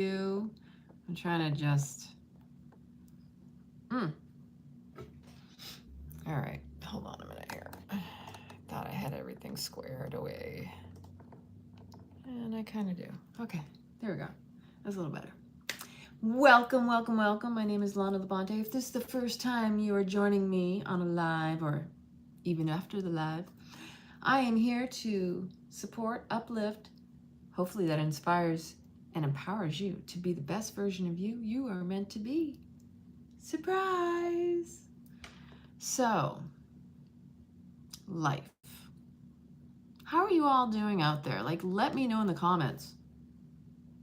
I'm trying to just, all right, hold on a minute here. I thought I had everything squared away. And I kind of do. Okay, there we go. That's a little better. Welcome, welcome, welcome. My name is Lana LaBonte. If this is the first time you are joining me on a live or even after the live, I am here to support, uplift, hopefully that inspires and empowers you to be the best version of you you are meant to be. Surprise! So, life. How are you all doing out there? Like, let me know in the comments.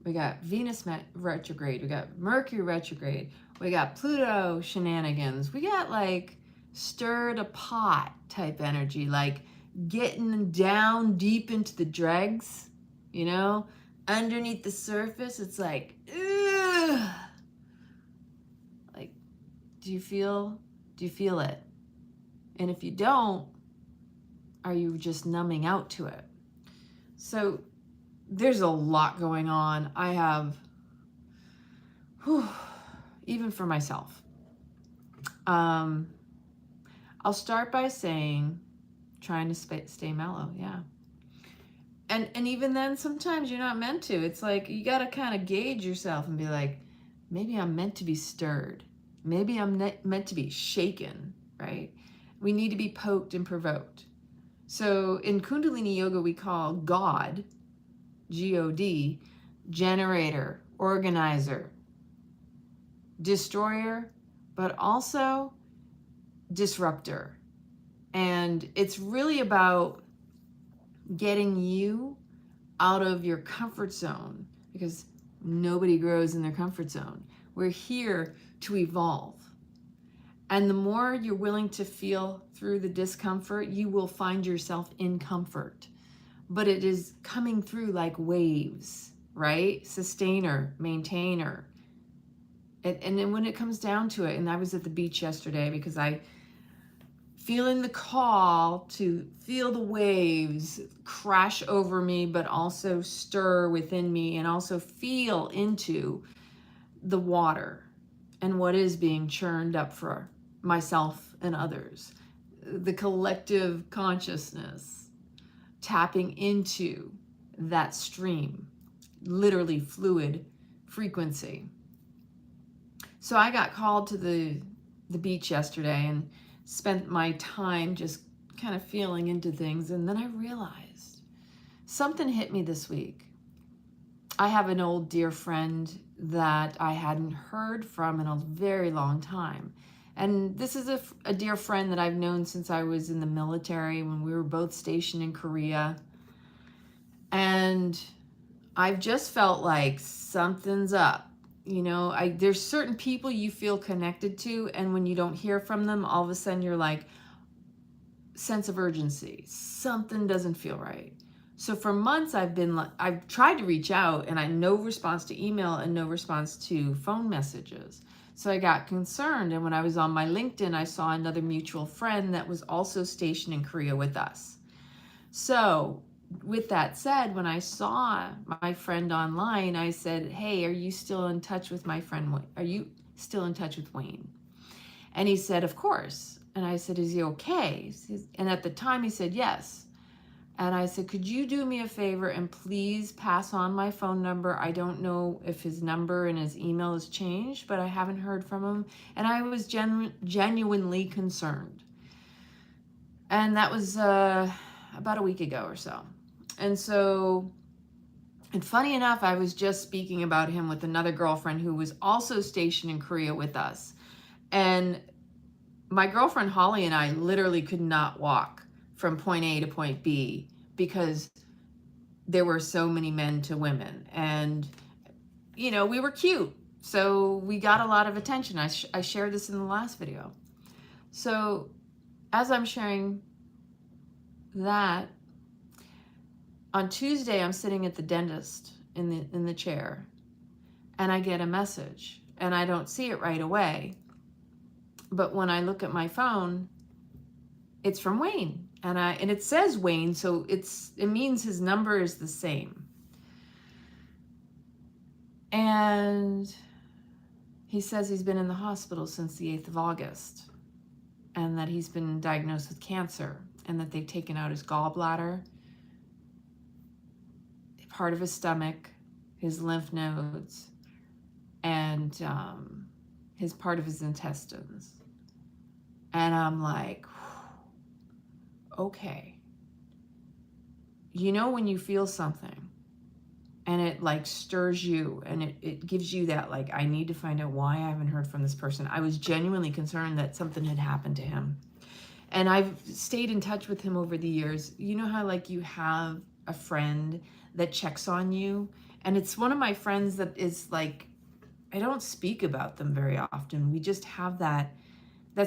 We got Venus retrograde, we got Mercury retrograde, we got Pluto shenanigans, we got like stirred a pot type energy, like getting down deep into the dregs, you know, underneath the surface. It's like, ugh. Like, do you feel it? And if you don't, are you just numbing out to it? So there's a lot going on. I have, even for myself. I'll start by saying, trying to stay mellow, yeah. And even then, sometimes you're not meant to. It's like, you got to kind of gauge yourself and be like, maybe I'm meant to be stirred. Maybe I'm meant to be shaken, right? We need to be poked and provoked. So in Kundalini Yoga, we call God, G-O-D, generator, organizer, destroyer, but also disruptor. And it's really about getting you out of your comfort zone, because nobody grows in their comfort zone. We're here to evolve. And the more you're willing to feel through the discomfort, you will find yourself in comfort. But it is coming through like waves, right? Sustainer, maintainer. And then when it comes down to it, and I was at the beach yesterday because I feeling the call to feel the waves crash over me, but also stir within me and also feel into the water and what is being churned up for myself and others. The collective consciousness tapping into that stream, literally fluid frequency. So I got called to the beach yesterday and spent my time just kind of feeling into things. And then I realized something hit me this week. I have an old dear friend that I hadn't heard from in a very long time. And this is a dear friend that I've known since I was in the military, when we were both stationed in Korea. And I've just felt like something's up. You know, there's certain people you feel connected to, and when you don't hear from them, all of a sudden you're like, sense of urgency. Something doesn't feel right. So for months I've tried to reach out, and I no response to email and no response to phone messages. So I got concerned, and when I was on my LinkedIn, I saw another mutual friend that was also stationed in Korea with us. So with that said, when I saw my friend online, I said, hey, are you still in touch with my friend? Are you still in touch with Wayne? And he said, of course. And I said, is he okay? And at the time he said, yes. And I said, could you do me a favor and please pass on my phone number? I don't know if his number and his email has changed, but I haven't heard from him. And I was genuinely concerned. And that was about a week ago or so. And so, and funny enough, I was just speaking about him with another girlfriend who was also stationed in Korea with us. And my girlfriend Holly and I literally could not walk from point A to point B because there were so many men to women. And, you know, we were cute. So we got a lot of attention. I shared this in the last video. So as I'm sharing that, on Tuesday, I'm sitting at the dentist in the chair, and I get a message, and I don't see it right away. But when I look at my phone, it's from Wayne, and it says Wayne, so it means his number is the same. And he says he's been in the hospital since the 8th of August, and that he's been diagnosed with cancer, and that they've taken out his gallbladder, part of his stomach, his lymph nodes, and his part of his intestines. And I'm like, okay. You know when you feel something and it like stirs you, and it gives you that like, I need to find out why I haven't heard from this person. I was genuinely concerned that something had happened to him. And I've stayed in touch with him over the years. You know how like you have a friend that checks on you? And it's one of my friends that is like, I don't speak about them very often. We just have that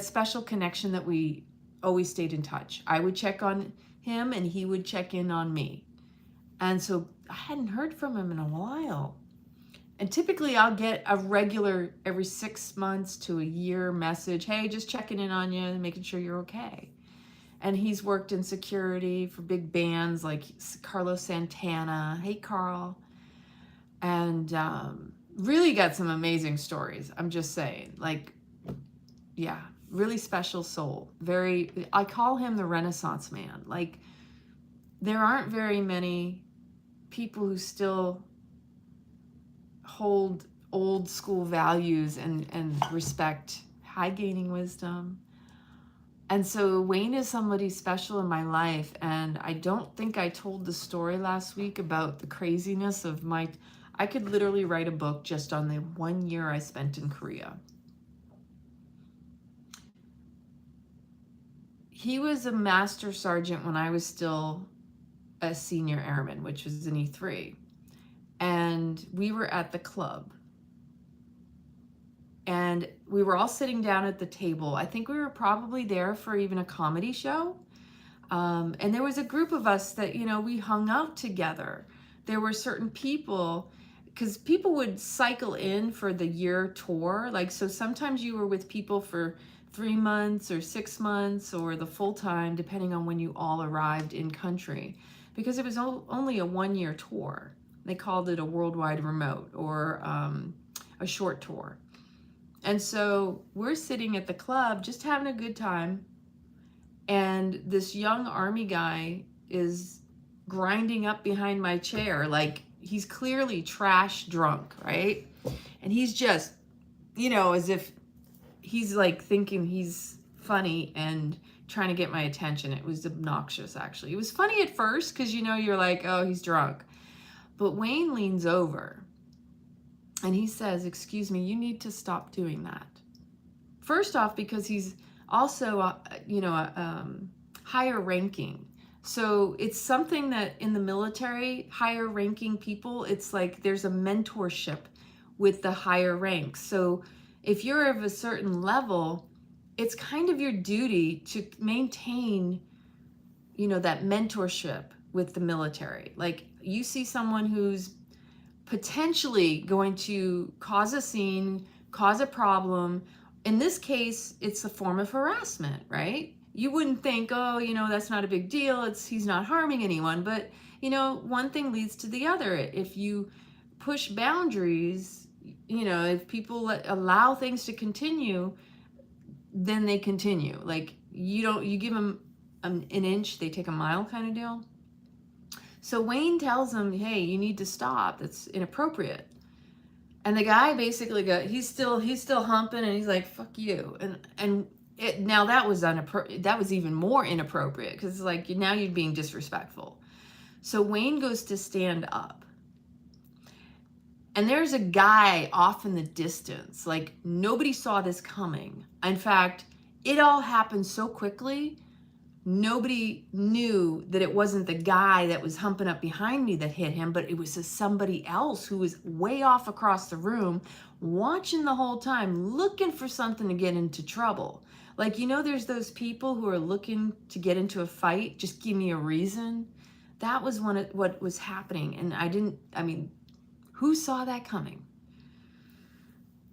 special connection that we always stayed in touch. I would check on him and he would check in on me. And so I hadn't heard from him in a while. And typically I'll get a regular every 6 months to a year message. Hey, just checking in on you and making sure you're okay. And he's worked in security for big bands like Carlos Santana. Hey, Carl. And really got some amazing stories. I'm just saying, like, yeah, really special soul. I call him the Renaissance man. Like, there aren't very many people who still hold old school values and respect high gaining wisdom. And so Wayne is somebody special in my life. And I don't think I told the story last week about the craziness of I could literally write a book just on the 1 year I spent in Korea. He was a master sergeant when I was still a senior airman, which was an E3. And we were at the club. And we were all sitting down at the table. I think we were probably there for even a comedy show. And there was a group of us that, you know, we hung out together. There were certain people, because people would cycle in for the year tour. Like, so sometimes you were with people for 3 months or 6 months or the full time, depending on when you all arrived in country, because it was only a 1 year tour. They called it a worldwide remote or a short tour. And so we're sitting at the club just having a good time. And this young army guy is grinding up behind my chair. Like, he's clearly trash drunk, right? And he's just, you know, as if he's like thinking he's funny and trying to get my attention. It was obnoxious, actually. It was funny at first because, you know, you're like, oh, he's drunk. But Wayne leans over and he says, excuse me, you need to stop doing that. First off, because he's also, you know, higher ranking. So it's something that in the military, higher ranking people, it's like there's a mentorship with the higher ranks. So if you're of a certain level, it's kind of your duty to maintain, you know, that mentorship with the military. Like, you see someone who's potentially going to cause a scene, cause a problem. In this case, it's a form of harassment, right? You wouldn't think, oh, you know, that's not a big deal. He's not harming anyone. But, you know, one thing leads to the other. If you push boundaries, you know, if people allow things to continue, then they continue. Like, you give them an inch, they take a mile kind of deal. So Wayne tells him, hey, you need to stop. That's inappropriate. And the guy basically he's still humping, and he's like, fuck you. And now that was even more inappropriate, because it's like, now you're being disrespectful. So Wayne goes to stand up. And there's a guy off in the distance. Like, nobody saw this coming. In fact, it all happened so quickly, nobody knew that it wasn't the guy that was humping up behind me that hit him, but it was somebody else who was way off across the room, watching the whole time, looking for something to get into trouble. Like, you know, there's those people who are looking to get into a fight, just give me a reason. That was what was happening. And who saw that coming?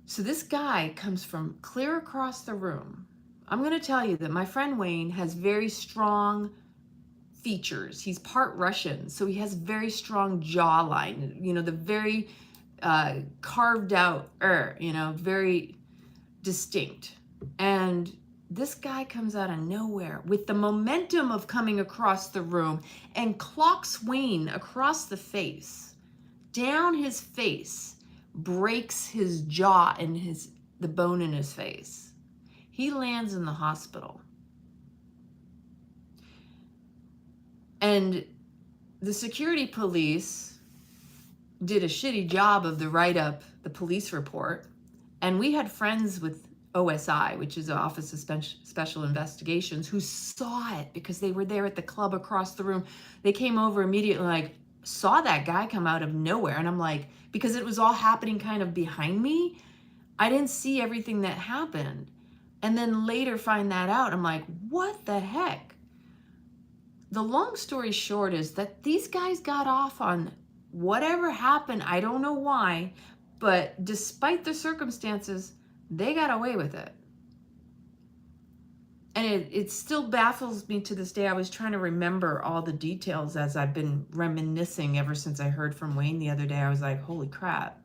So this guy comes from clear across the room. I'm going to tell you that my friend Wayne has very strong features. He's part Russian, so he has very strong jawline, you know, the very carved out, you know, very distinct. And this guy comes out of nowhere with the momentum of coming across the room and clocks Wayne across the face, down his face, breaks his jaw and the bone in his face. He lands in the hospital. And the security police did a shitty job of the write-up, the police report. And we had friends with OSI, which is the Office of Special Investigations, who saw it because they were there at the club across the room. They came over immediately, like, saw that guy come out of nowhere. And I'm like, because it was all happening kind of behind me, I didn't see everything that happened. And then later find that out. I'm like, what the heck? The long story short is that these guys got off on whatever happened. I don't know why, but despite the circumstances, they got away with it. And it still baffles me to this day. I was trying to remember all the details as I've been reminiscing ever since I heard from Wayne the other day. I was like, holy crap.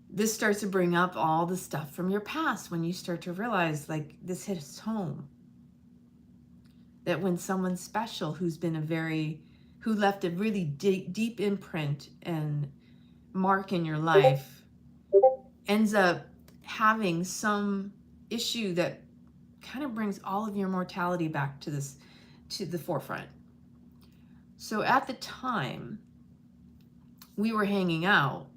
This starts to bring up all the stuff from your past when you start to realize, like, this hits home. That when someone special who left a really deep imprint and mark in your life ends up having some issue that kind of brings all of your mortality back to the forefront. So at the time we were hanging out,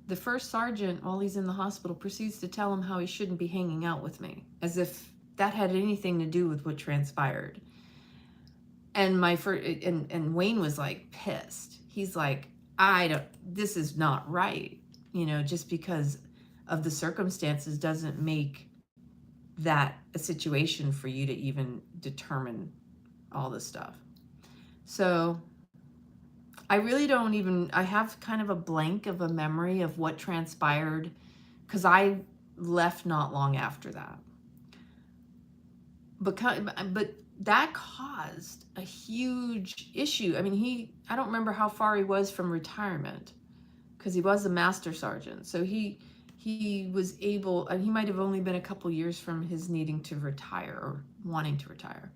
the first sergeant, while he's in the hospital, proceeds to tell him how he shouldn't be hanging out with me, as if that had anything to do with what transpired. And and Wayne was like pissed. He's like, this is not right. You know, just because of the circumstances doesn't make that a situation for you to even determine all this stuff. So I really I have kind of a blank of a memory of what transpired, because I left not long after that. But that caused a huge issue. I mean, I don't remember how far he was from retirement, because he was a master sergeant. So he was able, and he might have only been a couple years from his needing to retire or wanting to retire.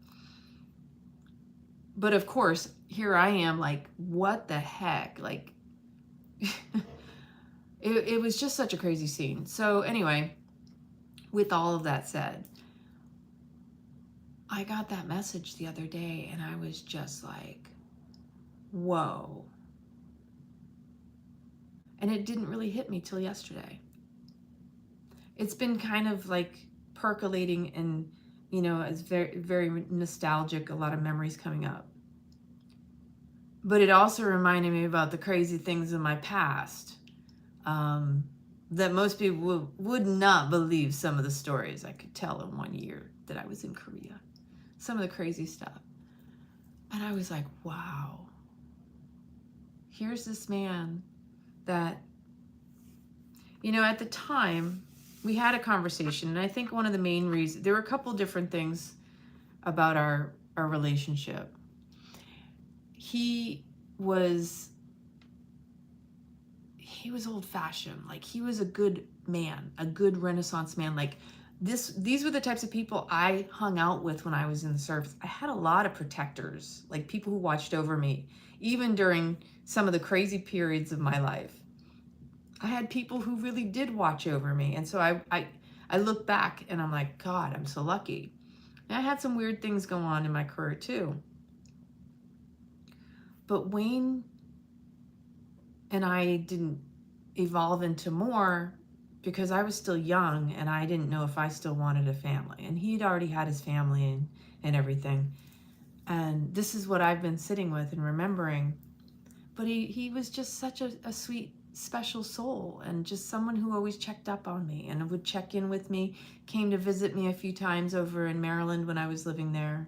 But of course, here I am like, what the heck? Like, it was just such a crazy scene. So anyway, with all of that said, I got that message the other day and I was just like, whoa. And it didn't really hit me till yesterday. It's been kind of like percolating and, you know, it's very, very nostalgic, a lot of memories coming up. But it also reminded me about the crazy things in my past, that most people would not believe some of the stories I could tell in 1 year that I was in Korea. Some of the crazy stuff. And I was like, wow, here's this man that, you know, at the time we had a conversation, and I think one of the main reasons, there were a couple different things about our relationship. He was old-fashioned. Like, he was a good man, a good Renaissance man. Like, these were the types of people I hung out with when I was in the service. I had a lot of protectors, like people who watched over me, even during some of the crazy periods of my life. I had people who really did watch over me. And so I look back and I'm like, God, I'm so lucky. And I had some weird things go on in my career too. But Wayne and I didn't evolve into more because I was still young and I didn't know if I still wanted a family. And he'd already had his family and everything. And this is what I've been sitting with and remembering. But he was just such a sweet, special soul, and just someone who always checked up on me and would check in with me, came to visit me a few times over in Maryland when I was living there.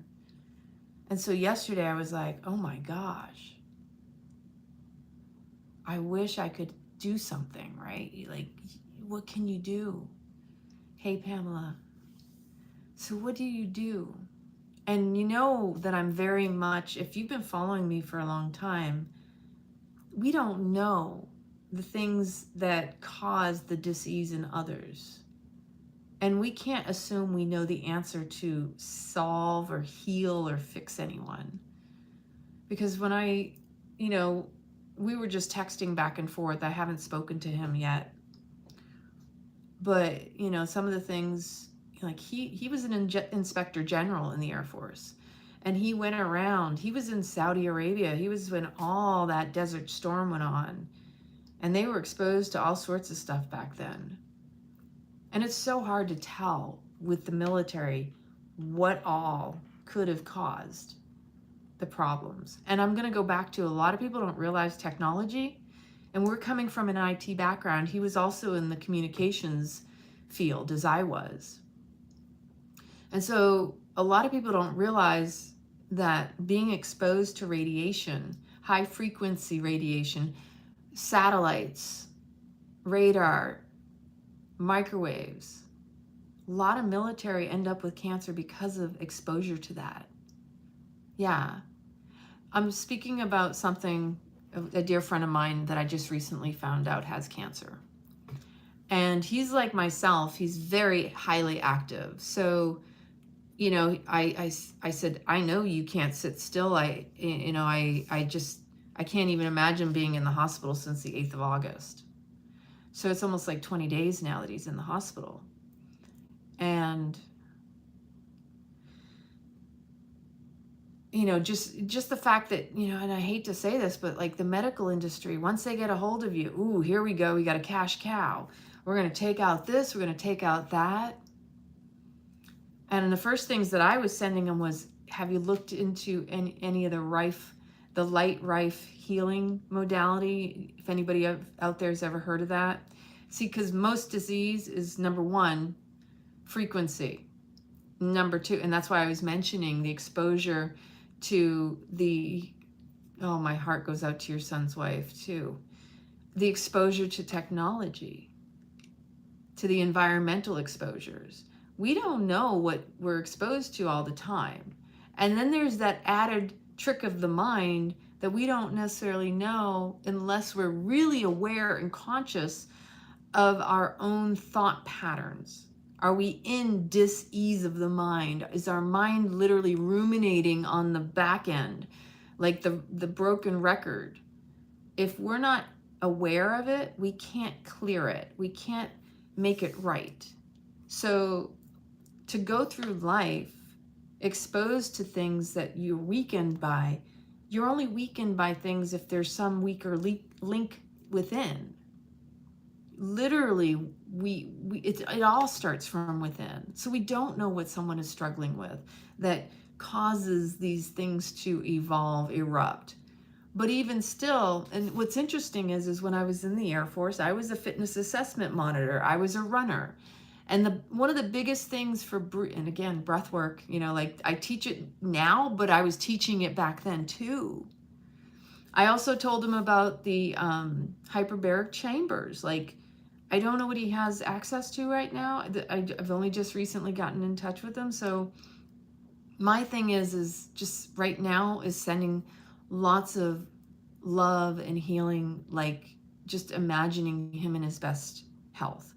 And so yesterday I was like, oh my gosh, I wish I could do something, right? Like, what can you do? Hey, Pamela, so what do you do? And you know that I'm very much, if you've been following me for a long time, we don't know the things that cause the disease in others. And we can't assume we know the answer to solve or heal or fix anyone. Because when we were just texting back and forth. I haven't spoken to him yet. But, some of the things, like he was an inspector general in the Air Force. And he went around, he was in Saudi Arabia. He was when all that Desert Storm went on. And they were exposed to all sorts of stuff back then. And it's so hard to tell with the military what all could have caused the problems. And I'm going to go back to, a lot of people don't realize technology, and we're coming from an IT background. He was also in the communications field, as I was. And so a lot of people don't realize that being exposed to radiation, high frequency radiation, satellites, radar, microwaves, a lot of military end up with cancer because of exposure to that. Yeah. I'm speaking about something, a dear friend of mine that I just recently found out has cancer. And he's like myself, he's very highly active. So, I said, I know you can't sit still. I can't even imagine being in the hospital since the 8th of August. So it's almost like 20 days now that he's in the hospital. And just the fact that, and I hate to say this, but like the medical industry, once they get a hold of you, ooh, here we go, we got a cash cow. We're going to take out this, we're going to take out that. And the first things that I was sending them was, have you looked into any of the light rife healing modality? If anybody out there has ever heard of that. See, because most disease is, number one, frequency. Number two, and that's why I was mentioning the exposure to oh, my heart goes out to your son's wife too. The exposure to technology, to the environmental exposures. We don't know what we're exposed to all the time. And then there's that added trick of the mind that we don't necessarily know unless we're really aware and conscious of our own thought patterns. Are we in dis-ease of the mind? Is our mind literally ruminating on the back end, like the broken record? If we're not aware of it, we can't clear it. We can't make it right. So to go through life exposed to things that you're weakened by, you're only weakened by things if there's some weaker link within. Literally, it all starts from within. So we don't know what someone is struggling with that causes these things to erupt. But even still, and what's interesting is when I was in the Air Force, I was a fitness assessment monitor. I was a runner. And one of the biggest things and again, breath work, like I teach it now, but I was teaching it back then too. I also told him about the hyperbaric chambers. Like, I don't know what he has access to right now. I've only just recently gotten in touch with him. So my thing is just right now is sending lots of love and healing, like just imagining him in his best health.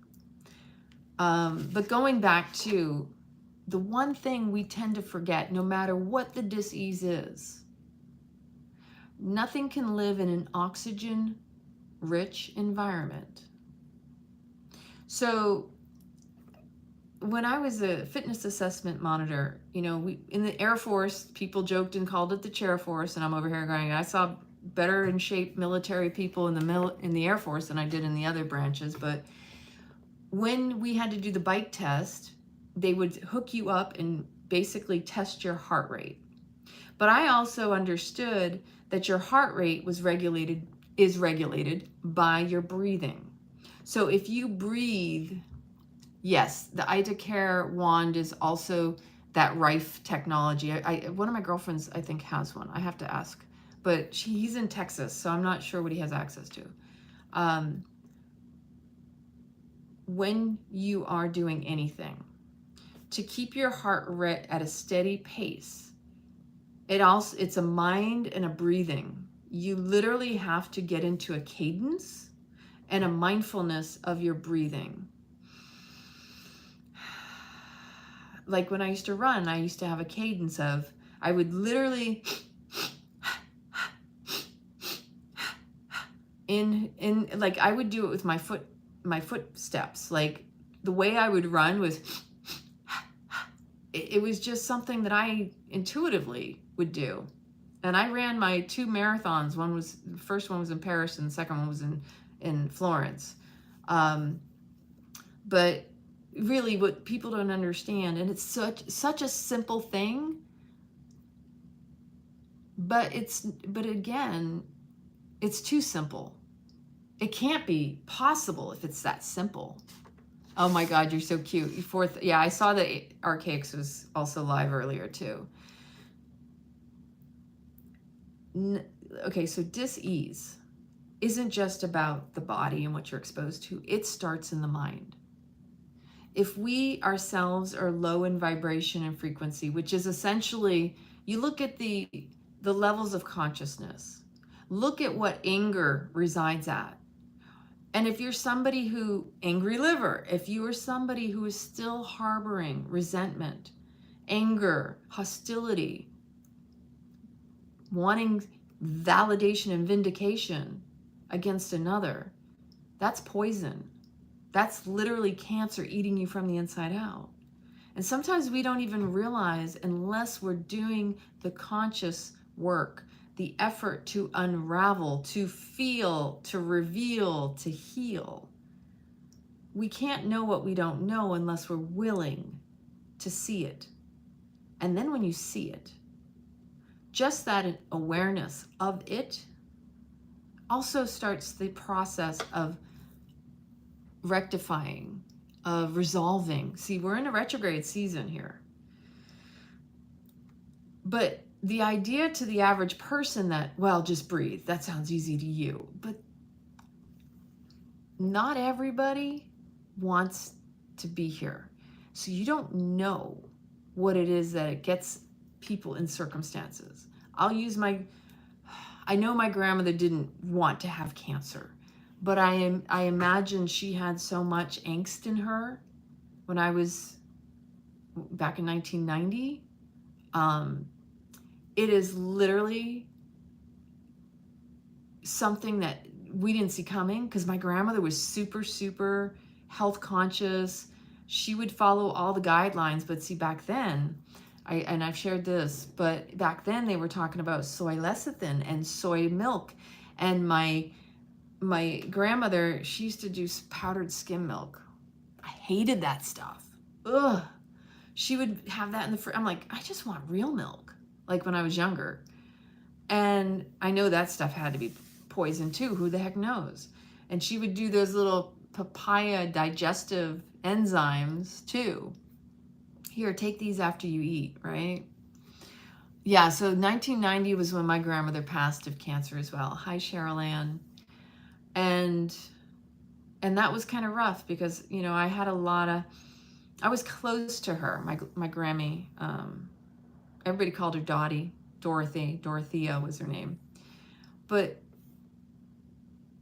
But going back to the one thing we tend to forget, no matter what the disease is, nothing can live in an oxygen-rich environment. So when I was a fitness assessment monitor, in the Air Force, people joked and called it the chair force, and I'm over here going, I saw better in shape military people in the Air Force than I did in the other branches. But when we had to do the bike test, they would hook you up and basically test your heart rate. But I also understood that your heart rate is regulated by your breathing. So if you breathe, yes, the 𝐒𝐬𝐬𝐲 wand is also that rife technology. One of my girlfriends, I think, has one. I have to ask. But he's in Texas, so I'm not sure what he has access to. When you are doing anything, to keep your heart rate at a steady pace, it's a mind and a breathing. you literally have to get into a cadence and a mindfulness of your breathing. Like when I used to run, I used to have a cadence of, I would literally like I would do it with my footsteps. Like the way I would run was, it was just something that I intuitively would do. And I ran my 2 marathons. The first one was in Paris and the second one was in Florence. But really what people don't understand, and it's such a simple thing, but again, it's too simple. It can't be possible if it's that simple. Oh my God, you're so cute. Yeah, I saw that 𝐒𝐬𝐬𝐲 was also live earlier too. Okay, so dis-ease isn't just about the body and what you're exposed to. It starts in the mind. If we ourselves are low in vibration and frequency, which is essentially, you look at the levels of consciousness, look at what anger resides at. And if you're somebody who, angry liver, if you are somebody who is still harboring resentment, anger, hostility, wanting validation and vindication against another, that's poison. That's literally cancer eating you from the inside out. And sometimes we don't even realize, unless we're doing the conscious work, the effort to unravel, to feel, to reveal, to heal. We can't know what we don't know unless we're willing to see it. And then when you see it, just that awareness of it also starts the process of rectifying, of resolving. See, we're in a retrograde season here. But the idea to the average person that, well, just breathe, that sounds easy to you. But not everybody wants to be here. So you don't know what it is that it gets people in circumstances. I know my grandmother didn't want to have cancer, but I imagine she had so much angst in her when I was back in 1990. It is literally something that we didn't see coming, because my grandmother was super, super health conscious. She would follow all the guidelines, but see, back then, I've shared this, but back then they were talking about soy lecithin and soy milk. And my grandmother, she used to do powdered skim milk. I hated that stuff. Ugh. She would have that in the fridge. I'm like, I just want real milk, like when I was younger. And I know that stuff had to be poison too. Who the heck knows? And she would do those little papaya digestive enzymes too. Here, take these after you eat, right? Yeah, so 1990 was when my grandmother passed of cancer as well. Hi, Cheryl Ann. And that was kind of rough because, you know, I was close to her, my Grammy. Everybody called her Dottie, Dorothy. Dorothea was her name. But,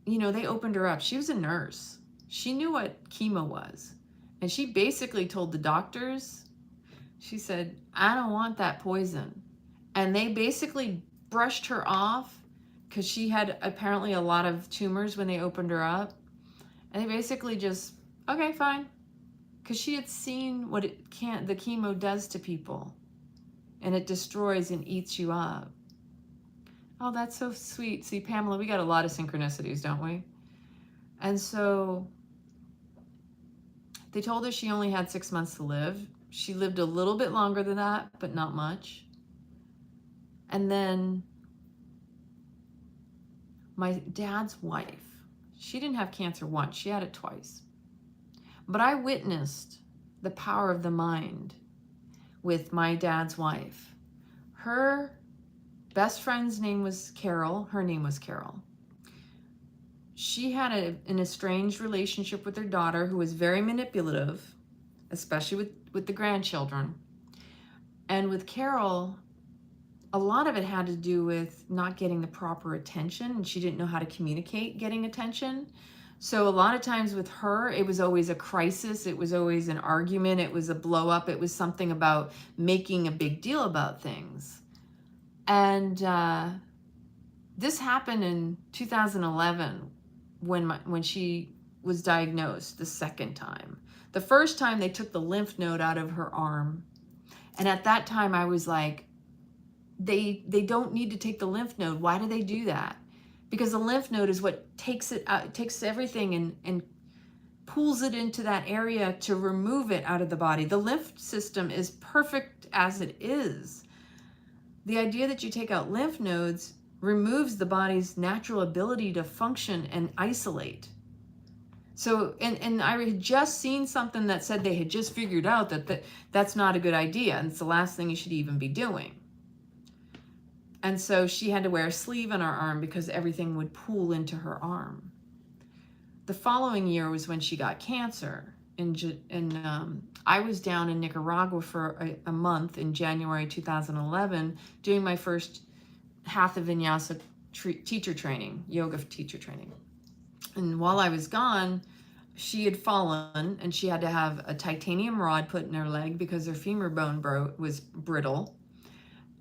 you know, they opened her up. She was a nurse. She knew what chemo was. And she basically told the doctors, she said, I don't want that poison. And they basically brushed her off because she had apparently a lot of tumors when they opened her up. And they basically just, okay, fine. Because she had seen what the chemo does to people. And it destroys and eats you up. Oh, that's so sweet. See, Pamela, we got a lot of synchronicities, don't we? And so they told her she only had 6 months to live. She lived a little bit longer than that, but not much. And then my dad's wife, she didn't have cancer once, she had it twice. But I witnessed the power of the mind with my dad's wife. Her best friend's name was Carol, her name was Carol. She had an estranged relationship with her daughter who was very manipulative, especially with the grandchildren. And with Carol, a lot of it had to do with not getting the proper attention, and she didn't know how to communicate getting attention. So a lot of times with her, it was always a crisis. It was always an argument. It was a blow up. It was something about making a big deal about things. And this happened in 2011 when she was diagnosed the second time. The first time they took the lymph node out of her arm. And at that time I was like, they don't need to take the lymph node. Why do they do that? Because the lymph node is what takes it out, takes everything and pulls it into that area to remove it out of the body. The lymph system is perfect as it is. The idea that you take out lymph nodes removes the body's natural ability to function and isolate. So, and I had just seen something that said they had just figured out that that's not a good idea, and it's the last thing you should even be doing. And so she had to wear a sleeve on her arm because everything would pool into her arm. The following year was when she got cancer. And I was down in Nicaragua for a month in January 2011 doing my first Hatha Vinyasa teacher training, yoga teacher training. And while I was gone, she had fallen and she had to have a titanium rod put in her leg because her femur bone was brittle.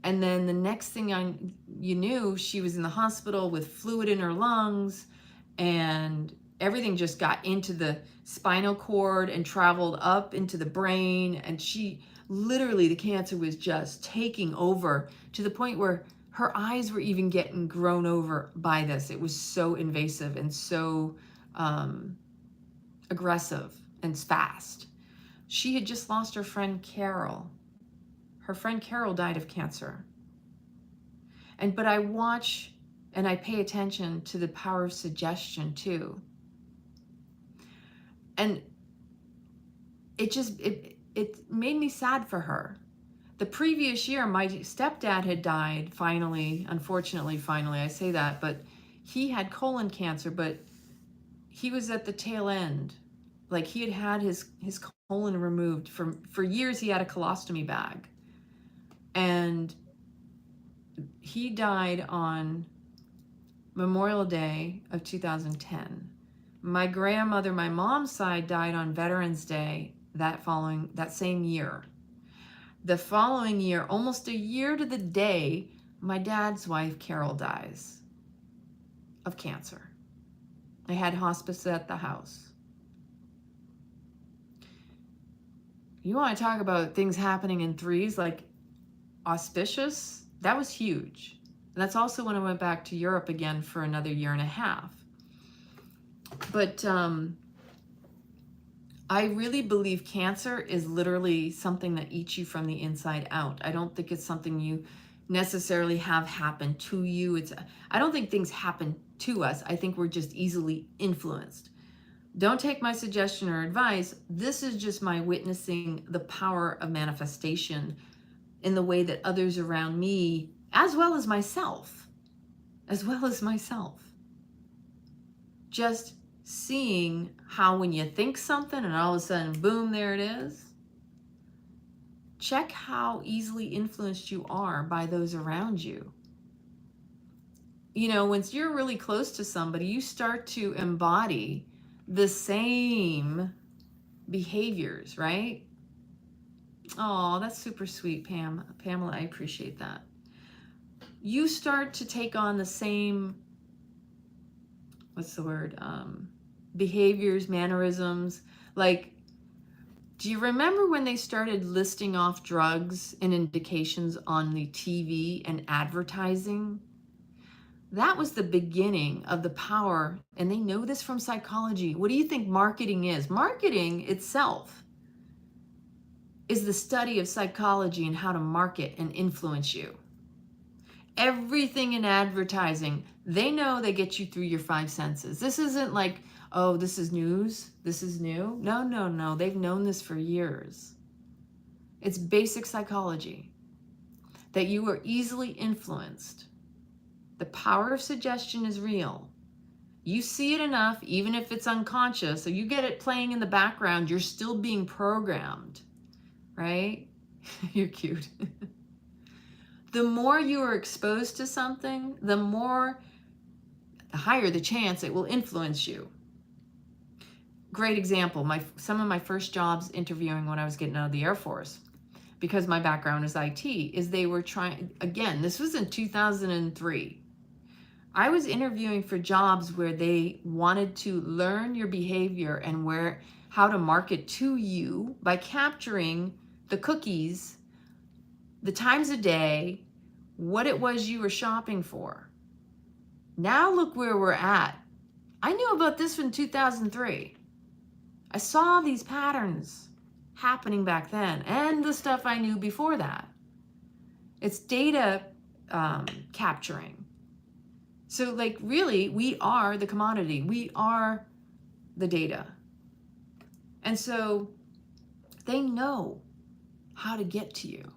And then the next thing you knew, she was in the hospital with fluid in her lungs, and everything just got into the spinal cord and traveled up into the brain. And she literally, the cancer was just taking over to the point where her eyes were even getting grown over by this. It was so invasive and so aggressive and fast. She had just lost her friend Carol. Her friend Carol died of cancer. But I watch and I pay attention to the power of suggestion too. And it made me sad for her. The previous year, my stepdad had died finally, unfortunately, finally, I say that, but he had colon cancer, but he was at the tail end. Like he had his colon removed. For years, he had a colostomy bag. And he died on Memorial Day of 2010. My grandmother, my mom's side, died on Veterans Day that same year. The following year, almost a year to the day, my dad's wife, Carol, dies of cancer. I had hospice at the house. You want to talk about things happening in threes, like auspicious? That was huge. And that's also when I went back to Europe again for another year and a half. But I really believe cancer is literally something that eats you from the inside out. I don't think it's something you necessarily have happen to you. I don't think things happen to us. I think we're just easily influenced. Don't take my suggestion or advice. This is just my witnessing the power of manifestation in the way that others around me, as well as myself, just seeing how when you think something and all of a sudden, boom, there it is. Check how easily influenced you are by those around you. You know, once you're really close to somebody, you start to embody the same behaviors, right? Oh, that's super sweet, Pamela, I appreciate that. You start to take on the same, what's the word? Behaviors, mannerisms. Like, do you remember when they started listing off drugs and indications on the TV and advertising? That was the beginning of the power, and they know this from psychology. What do you think marketing is? Marketing itself is the study of psychology and how to market and influence you. Everything in advertising, they know they get you through your five senses. This isn't like, oh, this is news, this is new. No, no, no, they've known this for years. It's basic psychology, that you are easily influenced. The power of suggestion is real. You see it enough, even if it's unconscious, so you get it playing in the background, you're still being programmed, right? You're cute. The more you are exposed to something, the higher the chance it will influence you. Great example, some of my first jobs interviewing when I was getting out of the Air Force, because my background is IT, is they were trying, again, this was in 2003. I was interviewing for jobs where they wanted to learn your behavior and how to market to you by capturing the cookies, the times of day, what it was you were shopping for. Now look where we're at. I knew about this in 2003. I saw these patterns happening back then and the stuff I knew before that. It's data capturing. So like really, we are the commodity. We are the data. And so they know how to get to you.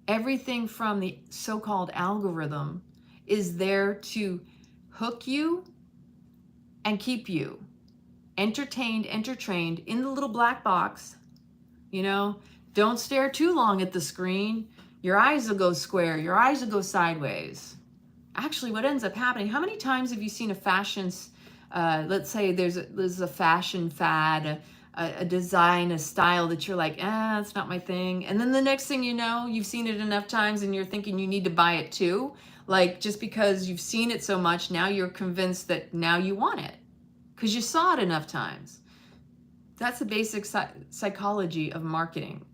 Everything from the so-called algorithm is there to hook you and keep you entertained, entertained in the little black box. You know, don't stare too long at the screen. Your eyes will go square. Your eyes will go sideways. Actually, what ends up happening, how many times have you seen a fashion, let's say there's a fashion fad, a design, a style that you're like, that's not my thing. And then the next thing you know, you've seen it enough times and you're thinking you need to buy it too. Like just because you've seen it so much, now you're convinced that now you want it because you saw it enough times. That's the basic psychology of marketing.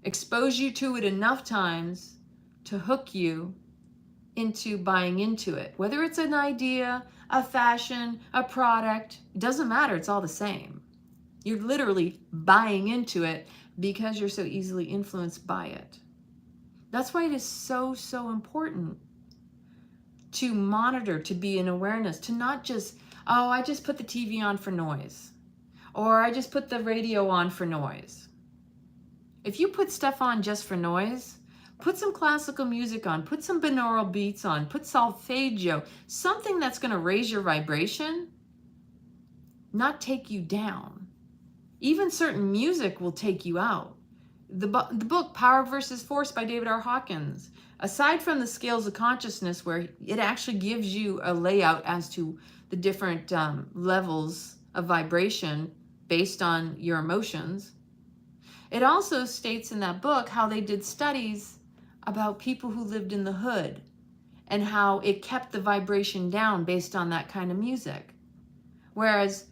Expose you to it enough times to hook you into buying into it. Whether it's an idea, a fashion, a product, it doesn't matter, it's all the same. You're literally buying into it because you're so easily influenced by it. That's why it is so, so important to monitor, to be in awareness, to not just, oh, I just put the TV on for noise, or I just put the radio on for noise. If you put stuff on just for noise, put some classical music on, put some binaural beats on, put solfeggio, something that's going to raise your vibration, not take you down. Even certain music will take you out. The book Power versus Force by David R. Hawkins, aside from the scales of consciousness where it actually gives you a layout as to the different levels of vibration based on your emotions, it also states in that book how they did studies about people who lived in the hood and how it kept the vibration down based on that kind of music. Whereas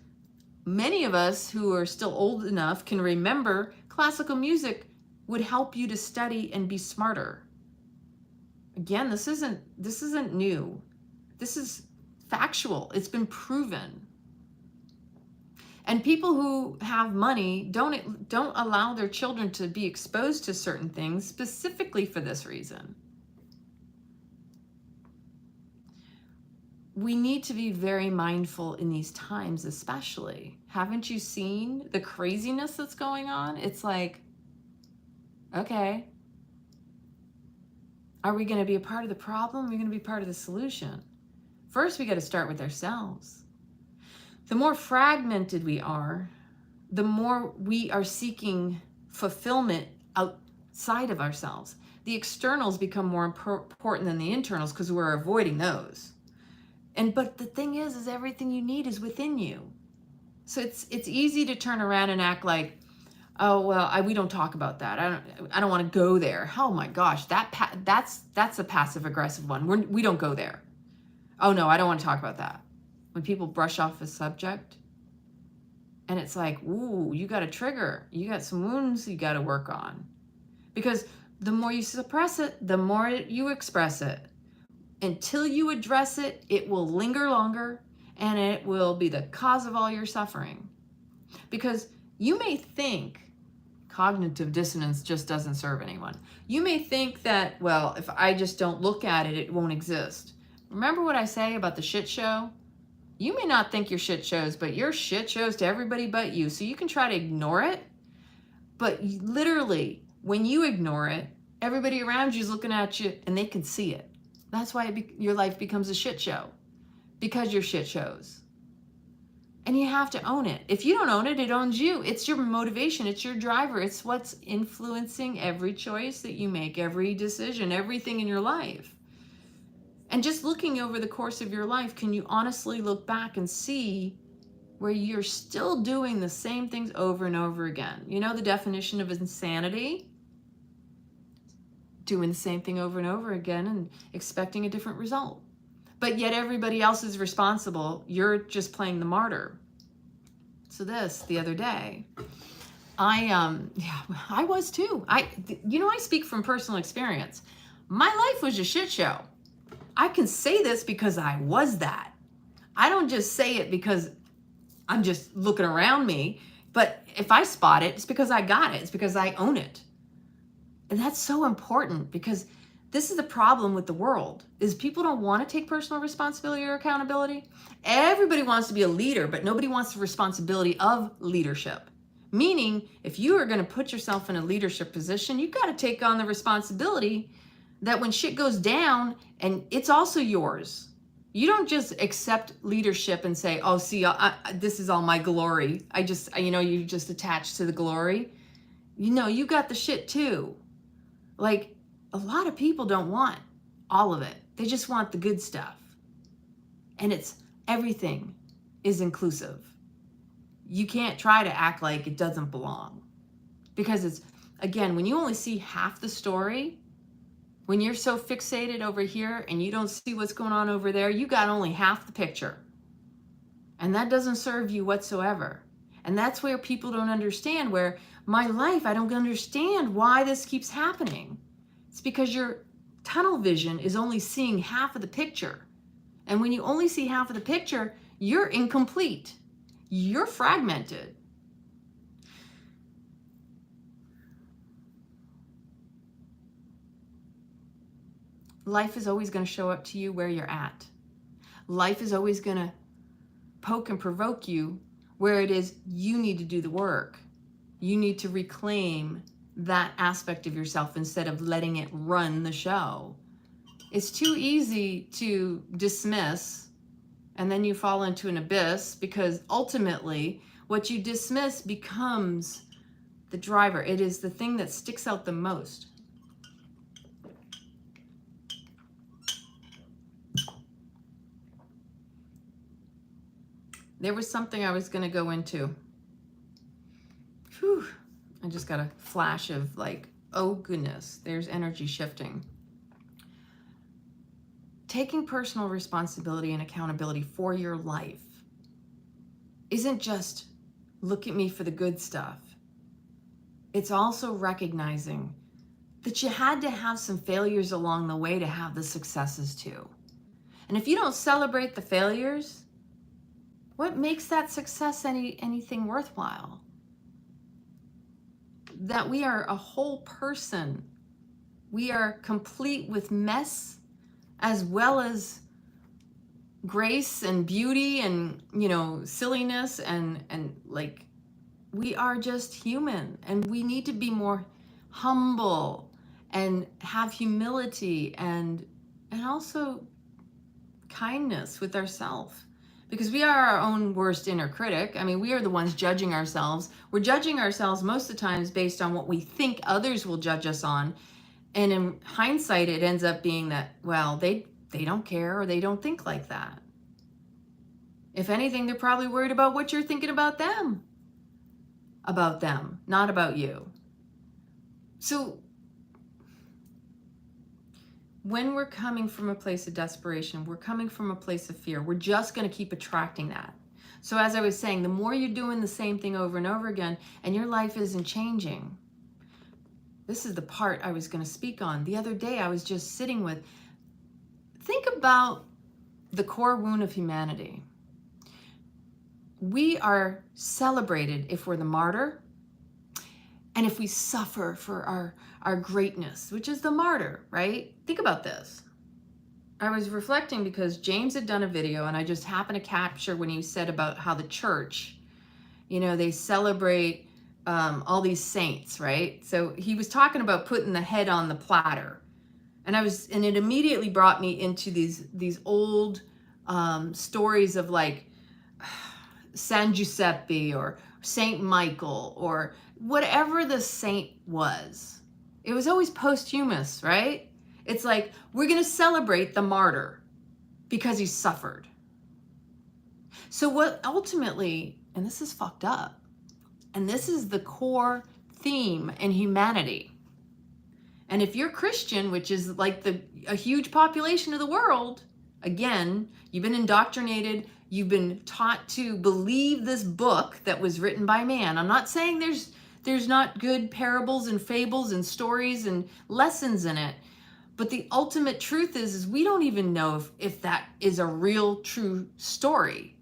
many of us who are still old enough can remember classical music would help you to study and be smarter. Again, this isn't new. This is factual. It's been proven. And people who have money don't allow their children to be exposed to certain things specifically for this reason. We need to be very mindful in these times, especially. Haven't you seen the craziness that's going on? It's like, okay, are we going to be a part of the problem? Are we going to be part of the solution? First, we got to start with ourselves. The more fragmented we are, the more we are seeking fulfillment outside of ourselves. The externals become more important than the internals because we're avoiding those. But the thing is everything you need is within you. So it's easy to turn around and act like, oh well, we don't talk about that. I don't want to go there. Oh my gosh, that's a passive aggressive one. We don't go there. Oh no, I don't want to talk about that. When people brush off a subject, and it's like, ooh, you got a trigger. You got some wounds you got to work on. Because the more you suppress it, the more you express it. Until you address it, it will linger longer, and it will be the cause of all your suffering. Because you may think cognitive dissonance just doesn't serve anyone. You may think that, well, if I just don't look at it, it won't exist. Remember what I say about the shit show? You may not think you're shit shows, but you're shit shows to everybody but you. So you can try to ignore it, but literally, when you ignore it, everybody around you is looking at you and they can see it. That's why your life becomes a shit show, because you're shit shows. And you have to own it. If you don't own it, it owns you. It's your motivation. It's your driver. It's what's influencing every choice that you make, every decision, everything in your life. And just looking over the course of your life, can you honestly look back and see where you're still doing the same things over and over again? You know the definition of insanity? Doing the same thing over and over again and expecting a different result. But yet everybody else is responsible. You're just playing the martyr. So the other day, I was too. I speak from personal experience. My life was a shit show. I can say this because I was that. I don't just say it because I'm just looking around me, but if I spot it, it's because I got it. It's because I own it. And that's so important, because this is the problem with the world, is people don't want to take personal responsibility or accountability. Everybody wants to be a leader, but nobody wants the responsibility of leadership. Meaning, if you are going to put yourself in a leadership position, you've got to take on the responsibility that when shit goes down, and it's also yours. You don't just accept leadership and say, oh, see, this is all my glory. You just attach to the glory. You got the shit too. Like, a lot of people don't want all of it. They just want the good stuff. And everything is inclusive. You can't try to act like it doesn't belong. Because again, when you only see half the story, when you're so fixated over here and you don't see what's going on over there, you got only half the picture. And that doesn't serve you whatsoever. And that's where people don't understand, where my life, I don't understand why this keeps happening. It's because your tunnel vision is only seeing half of the picture. And when you only see half of the picture, you're incomplete. You're fragmented. Life is always going to show up to you where you're at. Life is always going to poke and provoke you where it is you need to do the work. You need to reclaim that aspect of yourself instead of letting it run the show. It's too easy to dismiss, and then you fall into an abyss, because ultimately what you dismiss becomes the driver. It is the thing that sticks out the most. There was something I was going to go into. Whew. I just got a flash of like, oh goodness, there's energy shifting. Taking personal responsibility and accountability for your life isn't just look at me for the good stuff. It's also recognizing that you had to have some failures along the way to have the successes too. And if you don't celebrate the failures, what makes that success anything worthwhile? That we are a whole person. We are complete with mess as well as grace and beauty and, silliness and like, we are just human, and we need to be more humble and have humility and also kindness with ourselves. Because we are our own worst inner critic. I mean, we are the ones judging ourselves. We're judging ourselves most of the times based on what we think others will judge us on. And in hindsight, it ends up being that, well, they don't care, or they don't think like that. If anything, they're probably worried about what you're thinking about them. About them, not about you. So when we're coming from a place of desperation, we're coming from a place of fear, we're just going to keep attracting that. So as I was saying, the more you're doing the same thing over and over again and your life isn't changing, this is the part I was going to speak on. The other day I was just sitting with, think about the core wound of humanity. We are celebrated if we're the martyr, and if we suffer for our greatness, which is the martyr, right? Think about this. I was reflecting because James had done a video, and I just happened to capture when he said about how the church, they celebrate all these saints, right? So he was talking about putting the head on the platter. And it immediately brought me into these old stories of like San Giuseppe or Saint Michael or whatever the saint was. It was always posthumous, right? It's like, we're going to celebrate the martyr because he suffered. So what ultimately, and this is fucked up, and this is the core theme in humanity. And if you're Christian, which is like a huge population of the world, again, you've been indoctrinated, you've been taught to believe this book that was written by man. I'm not saying there's not good parables and fables and stories and lessons in it, but the ultimate truth is we don't even know if that is a real, true story.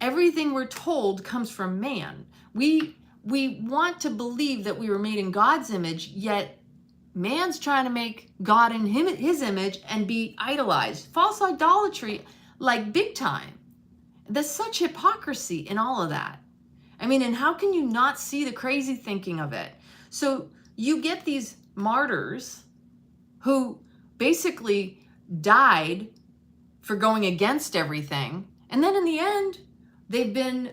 Everything we're told comes from man. We want to believe that we were made in God's image, yet man's trying to make God in his image and be idolized. False idolatry, like big time. There's such hypocrisy in all of that. I mean, and how can you not see the crazy thinking of it? So you get these martyrs who basically died for going against everything. And then in the end, they've been,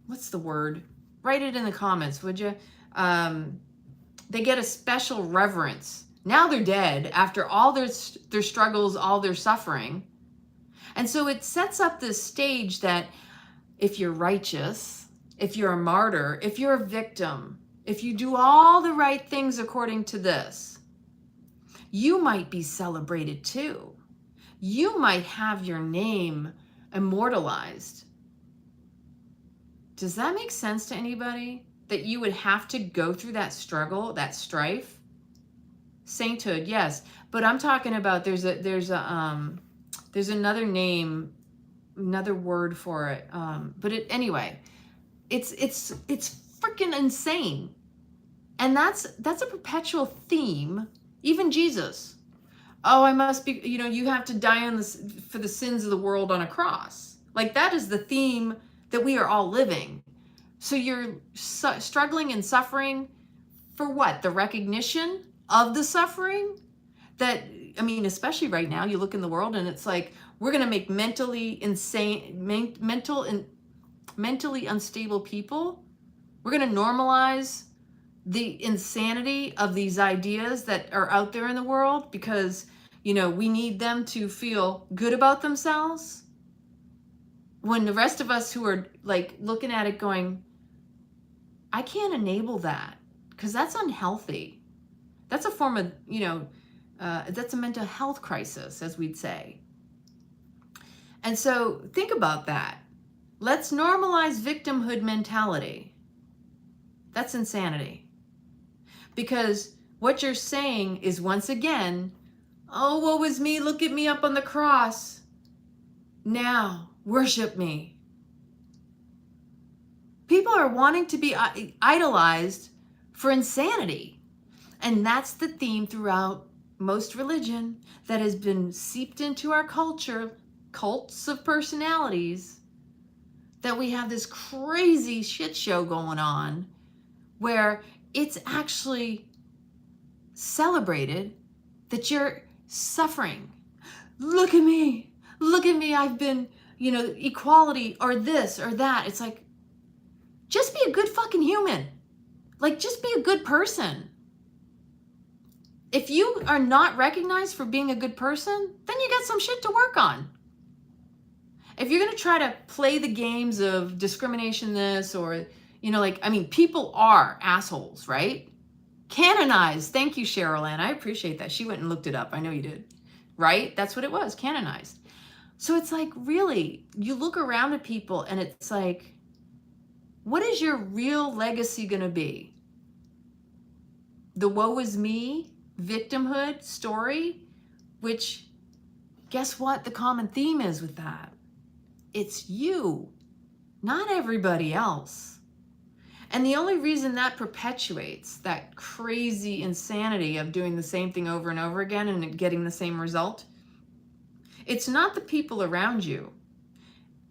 what's the word? Write it in the comments, would you? They get a special reverence. Now they're dead after all their struggles, all their suffering. And so it sets up this stage that if you're righteous, if you're a martyr, if you're a victim, if you do all the right things according to this, you might be celebrated too. You might have your name immortalized. Does that make sense to anybody? That you would have to go through that struggle, that strife? Sainthood, yes. But I'm talking about there's another name, another word for it. But anyway, it's freaking insane. And that's a perpetual theme. Even Jesus. Oh, I must be, you have to die for the sins of the world on a cross. Like that is the theme that we are all living. So you're struggling and suffering for what? The recognition of the suffering? That, I mean, especially right now, you look in the world and it's like, we're going to make mentally unstable people. We're going to normalize the insanity of these ideas that are out there in the world because, we need them to feel good about themselves. When the rest of us who are like looking at it going, I can't enable that because that's unhealthy. That's a form of, that's a mental health crisis, as we'd say. And so think about that. Let's normalize victimhood mentality. That's insanity. Because what you're saying is, once again, oh, woe is me, look at me up on the cross. Now, worship me. People are wanting to be idolized for insanity. And that's the theme throughout most religion that has been seeped into our culture, cults of personalities, that we have this crazy shit show going on where it's actually celebrated that you're suffering. Look at me, I've been, equality or this or that. It's like, just be a good fucking human. Like, just be a good person. If you are not recognized for being a good person, then you got some shit to work on. If you're going to try to play the games of discrimination this or, people are assholes, right? Canonized. Thank you, Cheryl Ann. I appreciate that. She went and looked it up. I know you did. Right? That's what it was. Canonized. So it's like, really, you look around at people and it's like, what is your real legacy going to be? The woe is me victimhood story, which, guess what the common theme is with that? It's you, not everybody else. And the only reason that perpetuates that crazy insanity of doing the same thing over and over again and getting the same result, it's not the people around you.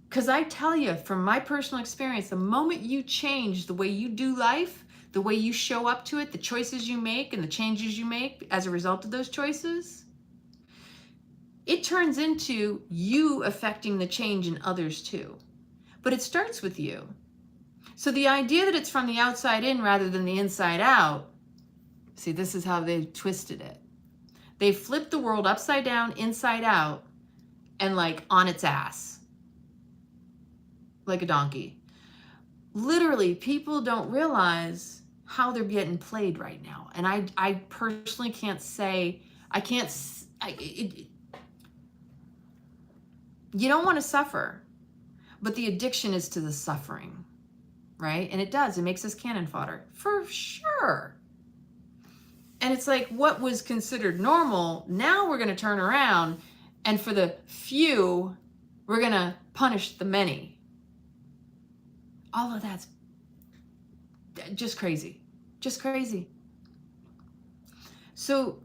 Because I tell you, from my personal experience, the moment you change the way you do life, the way you show up to it, the choices you make and the changes you make as a result of those choices, it turns into you affecting the change in others too. but it starts with you. So the idea that it's from the outside in rather than the inside out, see, this is how they twisted it. They flipped the world upside down, inside out, and like on its ass, like a donkey. Literally, people don't realize how they're getting played right now. And I personally can't say, you don't want to suffer, but the addiction is to the suffering, right? And it does, it makes us cannon fodder, for sure. And it's like what was considered normal, now we're going to turn around, and for the few, we're going to punish the many. All of that's just crazy, just crazy. So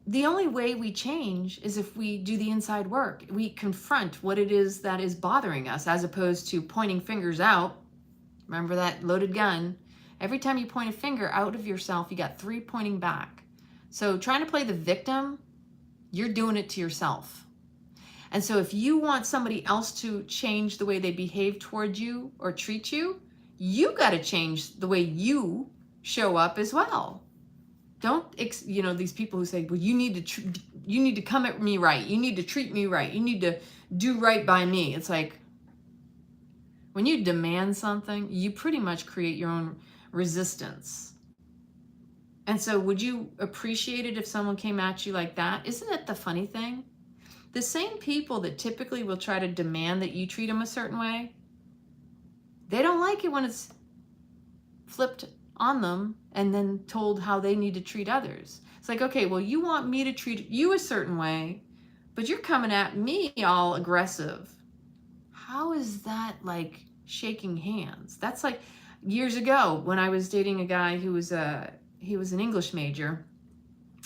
the only way we change is if we do the inside work. We confront what it is that is bothering us, as opposed to pointing fingers out. Remember that loaded gun? Every time you point a finger out of yourself, you got 3 pointing back. So trying to play the victim, you're doing it to yourself. And so if you want somebody else to change the way they behave towards you or treat you, you got to change the way you show up as well. Don't, these people who say, well, you need to come at me right. You need to treat me right. You need to do right by me. It's like, when you demand something, you pretty much create your own resistance. And so would you appreciate it if someone came at you like that? Isn't it the funny thing? The same people that typically will try to demand that you treat them a certain way, they don't like it when it's flipped on them and then told how they need to treat others. It's like, okay, well, you want me to treat you a certain way, but you're coming at me all aggressive. How is that like shaking hands? That's like years ago when I was dating a guy who was he was an English major,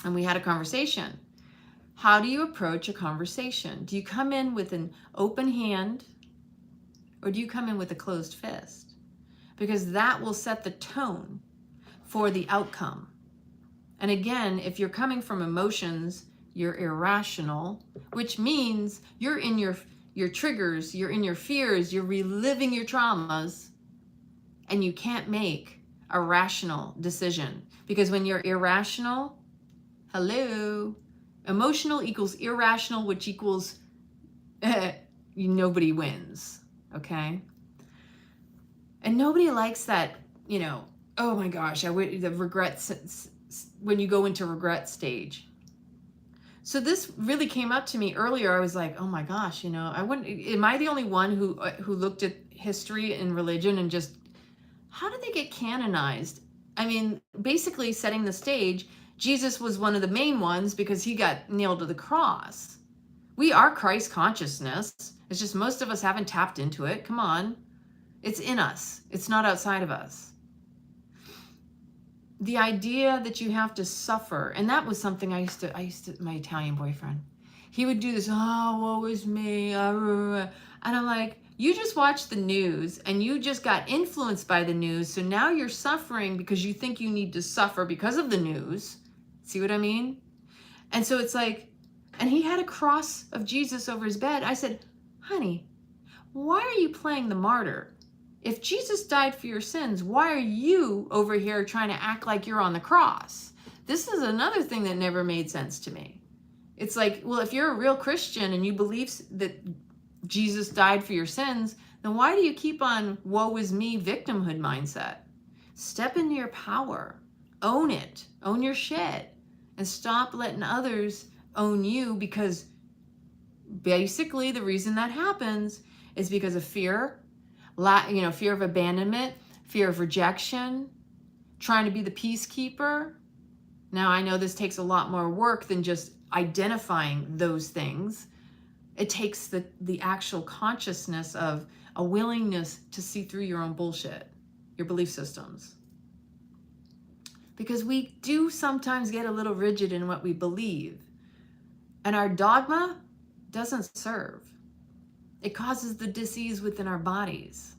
and we had a conversation. How do you approach a conversation? Do you come in with an open hand, or do you come in with a closed fist? Because that will set the tone for the outcome. And again, if you're coming from emotions, you're irrational, which means you're in your triggers, you're in your fears, you're reliving your traumas, and you can't make a rational decision. Because when you're irrational, hello, emotional equals irrational, which equals nobody wins, okay? And nobody likes that, oh my gosh, the regret, when you go into regret stage. So this really came up to me earlier. I was like, oh my gosh, am I the only one who looked at history and religion and just, how did they get canonized? I mean, basically setting the stage, Jesus was one of the main ones because he got nailed to the cross. We are Christ consciousness. It's just most of us haven't tapped into it. Come on. It's in us. It's not outside of us. The idea that you have to suffer, and that was something I used to, my Italian boyfriend, he would do this, oh, woe is me, and I'm like, you just watched the news and you just got influenced by the news, so now you're suffering because you think you need to suffer because of the news. See what I mean? And so it's like, and he had a cross of Jesus over his bed. I said, honey, why are you playing the martyr? If Jesus died for your sins, why are you over here trying to act like you're on the cross? This is another thing that never made sense to me. It's like, well, if you're a real Christian and you believe that Jesus died for your sins, then why do you keep on woe is me victimhood mindset? Step into your power. Own it. Own your shit. And stop letting others own you, because basically the reason that happens is because of fear, fear of abandonment, fear of rejection, trying to be the peacekeeper. Now, I know this takes a lot more work than just identifying those things. It takes the actual consciousness of a willingness to see through your own bullshit, your belief systems. Because we do sometimes get a little rigid in what we believe. And our dogma doesn't serve. It causes the disease within our bodies.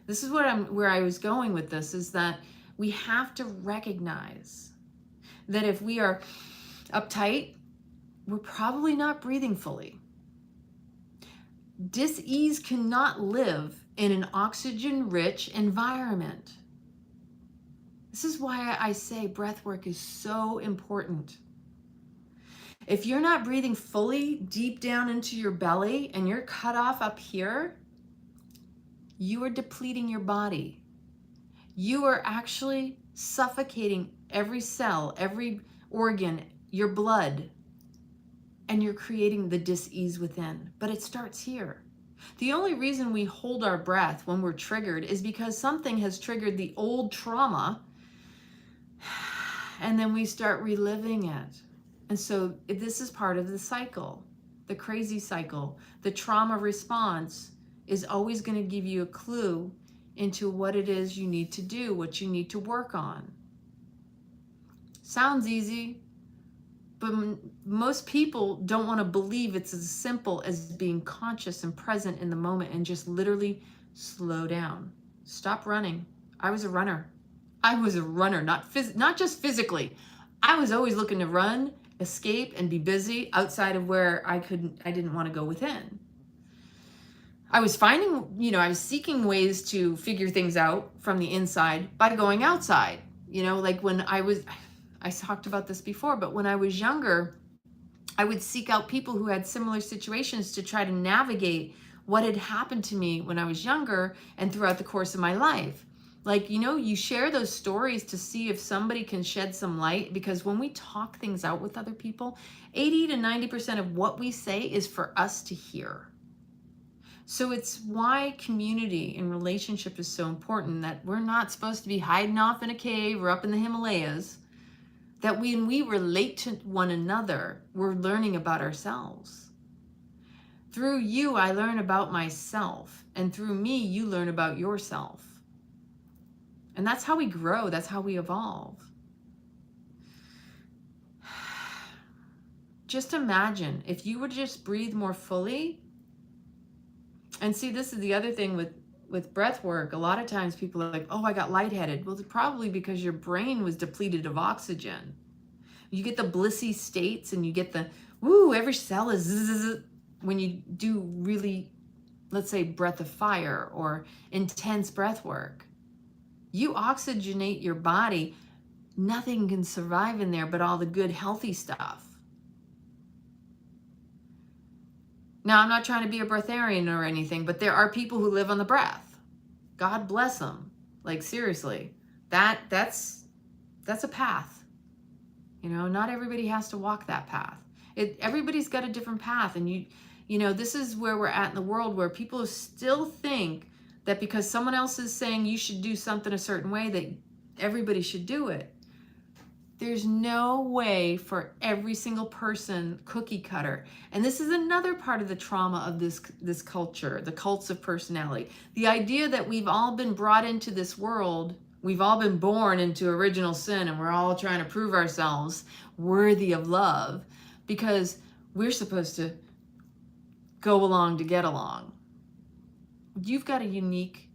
This is where I was going with this, is that we have to recognize that if we are uptight, we're probably not breathing fully. Dis-ease cannot live in an oxygen-rich environment. This is why I say breath work is so important. If you're not breathing fully deep down into your belly and you're cut off up here, you are depleting your body. You are actually suffocating every cell, every organ, your blood, and you're creating the dis-ease within. But it starts here. The only reason we hold our breath when we're triggered is because something has triggered the old trauma, and then we start reliving it. And so this is part of the cycle, the crazy cycle. The trauma response is always going to give you a clue into what it is you need to do, what you need to work on. Sounds easy, but most people don't want to believe it's as simple as being conscious and present in the moment and just literally slow down. Stop running. I was a runner. I was a runner, not just physically. I was always looking to run, escape, and be busy outside of where I didn't want to go within. I was finding, I was seeking ways to figure things out from the inside by going outside. Like when I talked about this before, but when I was younger, I would seek out people who had similar situations to try to navigate what had happened to me when I was younger and throughout the course of my life. Like, you share those stories to see if somebody can shed some light, because when we talk things out with other people, 80 to 90% of what we say is for us to hear. So it's why community and relationship is so important, that we're not supposed to be hiding off in a cave or up in the Himalayas, that when we relate to one another, we're learning about ourselves. Through you, I learn about myself, and through me, you learn about yourself. And that's how we grow. That's how we evolve. Just imagine if you would just breathe more fully. And see, this is the other thing with breath work. A lot of times people are like, oh, I got lightheaded. Well, it's probably because your brain was depleted of oxygen. You get the blissy states and you get the, woo, every cell is zzz, when you do really, let's say, breath of fire or intense breath work. You oxygenate your body. Nothing can survive in there but all the good, healthy stuff. Now, I'm not trying to be a breatharian or anything, but there are people who live on the breath. God bless them. Like, seriously, that's a path. Not everybody has to walk that path. Everybody's got a different path. And this is where we're at in the world, where people still think that because someone else is saying you should do something a certain way, that everybody should do it. There's no way for every single person cookie cutter. And this is another part of the trauma of this culture, the cults of personality. The idea that we've all been brought into this world, we've all been born into original sin, and we're all trying to prove ourselves worthy of love because we're supposed to go along to get along. You've got a unique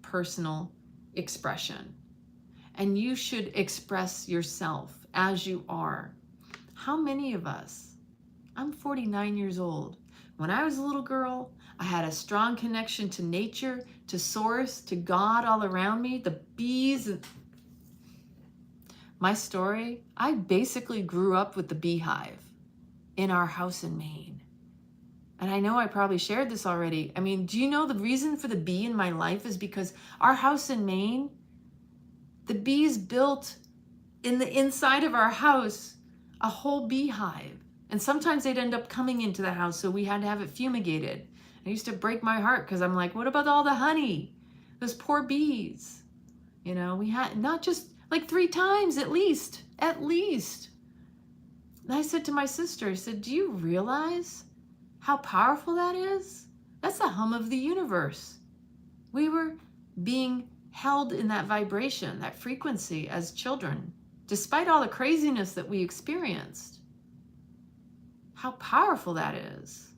personal expression, and you should express yourself as you are. How many of us? I'm 49 years old. When I was a little girl, I had a strong connection to nature, to source, to God all around me, the bees. My story, I basically grew up with the beehive in our house in Maine. And I know I probably shared this already. I mean, do you know the reason for the bee in my life is because our house in Maine, the bees built in the inside of our house a whole beehive. And sometimes they'd end up coming into the house, so we had to have it fumigated. It used to break my heart because I'm like, what about all the honey? Those poor bees. We had not just like 3 times at least. And I said to my sister, I said, do you realize how powerful that is? That's the hum of the universe. We were being held in that vibration, that frequency as children, despite all the craziness that we experienced. How powerful that is.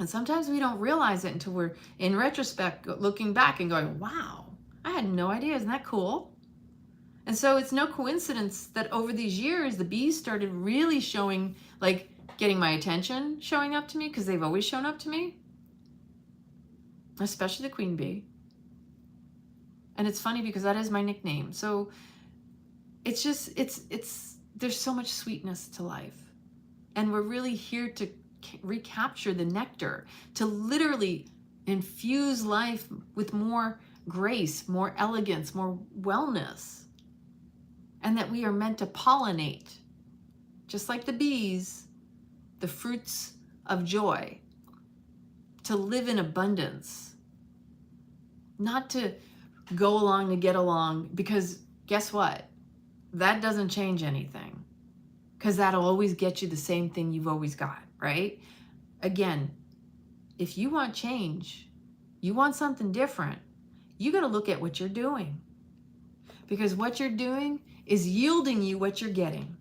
And sometimes we don't realize it until we're, in retrospect, looking back and going, wow, I had no idea. Isn't that cool? And so it's no coincidence that over these years, the bees started really showing, like, getting my attention, showing up to me, because they've always shown up to me. especially the queen bee. And it's funny because that is my nickname. So it's just, there's so much sweetness to life. And we're really here to recapture the nectar, to literally infuse life with more grace, more elegance, more wellness. And that we are meant to pollinate, just like the bees, the fruits of joy, to live in abundance, not to go along to get along, because guess what? That doesn't change anything, because that'll always get you the same thing you've always got, right? Again, if you want change, you want something different, you got to look at what you're doing, because what you're doing is yielding you what you're getting.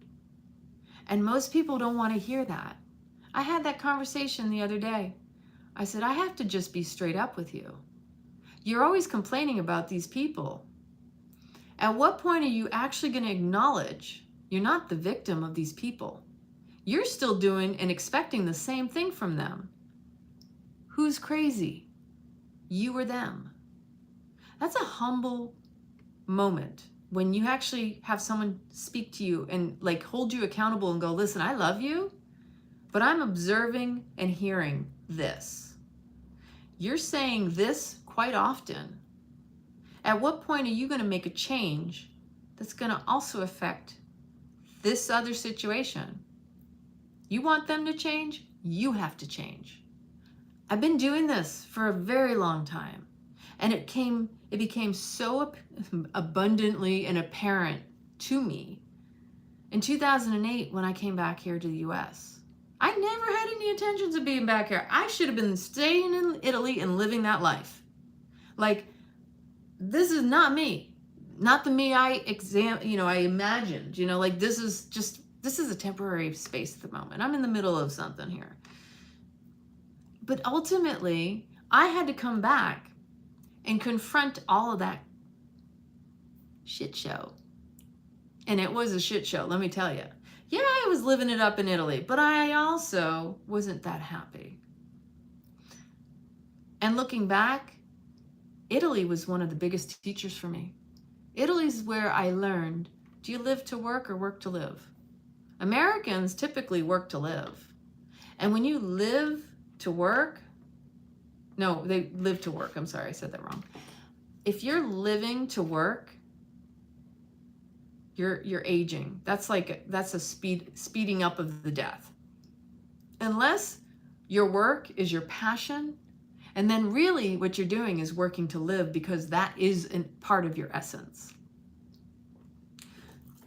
And most people don't want to hear that. I had that conversation the other day. I said, I have to just be straight up with you. You're always complaining about these people. At what point are you actually going to acknowledge you're not the victim of these people? You're still doing and expecting the same thing from them. Who's crazy? You or them? That's a humble moment when you actually have someone speak to you and like hold you accountable and go, listen, I love you, but I'm observing and hearing this. You're saying this quite often. At what point are you going to make a change that's going to also affect this other situation? You want them to change? You have to change. I've been doing this for a very long time, and it became so abundantly and apparent to me in 2008 when I came back here to the US. I never had any intentions of being back here. I should have been staying in Italy and living that life. Like, this is not me. Not the me I imagined, like this is a temporary space at the moment. I'm in the middle of something here. But ultimately, I had to come back and confront all of that shit show. And it was a shit show, let me tell you. Yeah, I was living it up in Italy, but I also wasn't that happy. And looking back, Italy was one of the biggest teachers for me. Italy's where I learned, do you live to work or work to live? Americans typically work to live. And when you live to work, no, they live to work. I'm sorry, I said that wrong. If you're living to work, you're aging. That's a speeding up of the death. Unless your work is your passion, and then really what you're doing is working to live, because that is part of your essence.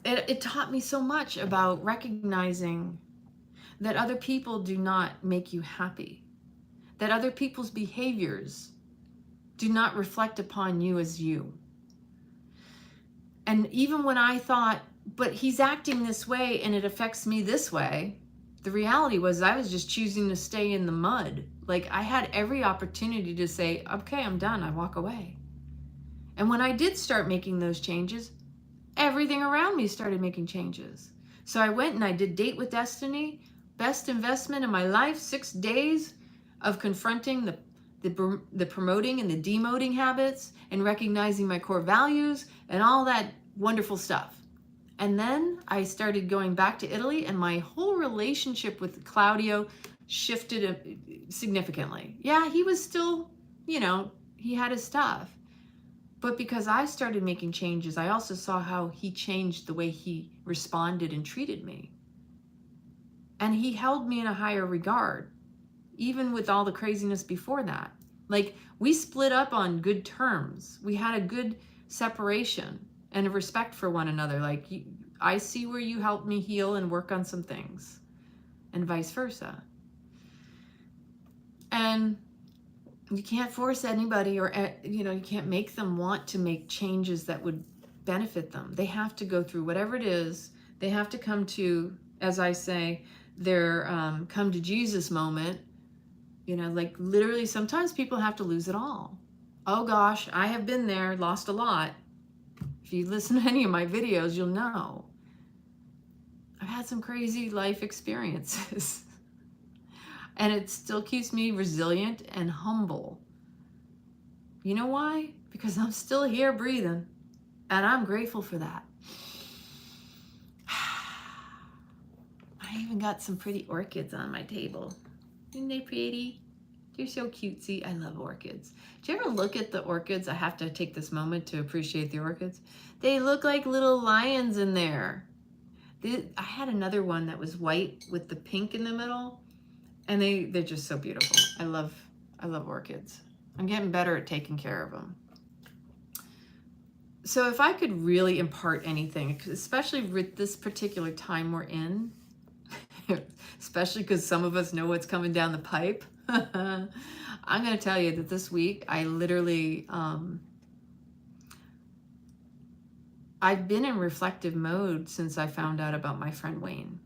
It taught me so much about recognizing that other people do not make you happy, that other people's behaviors do not reflect upon you as you. And even when I thought, but he's acting this way and it affects me this way, the reality was I was just choosing to stay in the mud. Like, I had every opportunity to say, okay, I'm done, I walk away. And when I did start making those changes, everything around me started making changes. So I went and I did Date with Destiny, best investment in my life, 6 days of confronting the promoting and the demoting habits and recognizing my core values and all that wonderful stuff. And then I started going back to Italy, and my whole relationship with Claudio shifted significantly. Yeah, he was still, he had his stuff. But because I started making changes, I also saw how he changed the way he responded and treated me. And he held me in a higher regard, even with all the craziness before that. Like, we split up on good terms. We had a good separation and a respect for one another. Like, I see where you helped me heal and work on some things, and vice versa. And you can't force anybody, or you can't make them want to make changes that would benefit them. They have to go through whatever it is. They have to come to, as I say, their come to Jesus moment. Like, literally, sometimes people have to lose it all. Oh gosh, I have been there, lost a lot. If you listen to any of my videos, you'll know. I've had some crazy life experiences. And it still keeps me resilient and humble. You know why? Because I'm still here breathing, and I'm grateful for that. I even got some pretty orchids on my table. Isn't they pretty? They're so cutesy. I love orchids. Do you ever look at the orchids? I have to take this moment to appreciate the orchids. They look like little lions in there. I had another one that was white with the pink in the middle, and they're just so beautiful. I love orchids. I'm getting better at taking care of them. So if I could really impart anything, especially with this particular time we're in, especially because some of us know what's coming down the pipe, I'm going to tell you that this week I literally, I've been in reflective mode since I found out about my friend Wayne.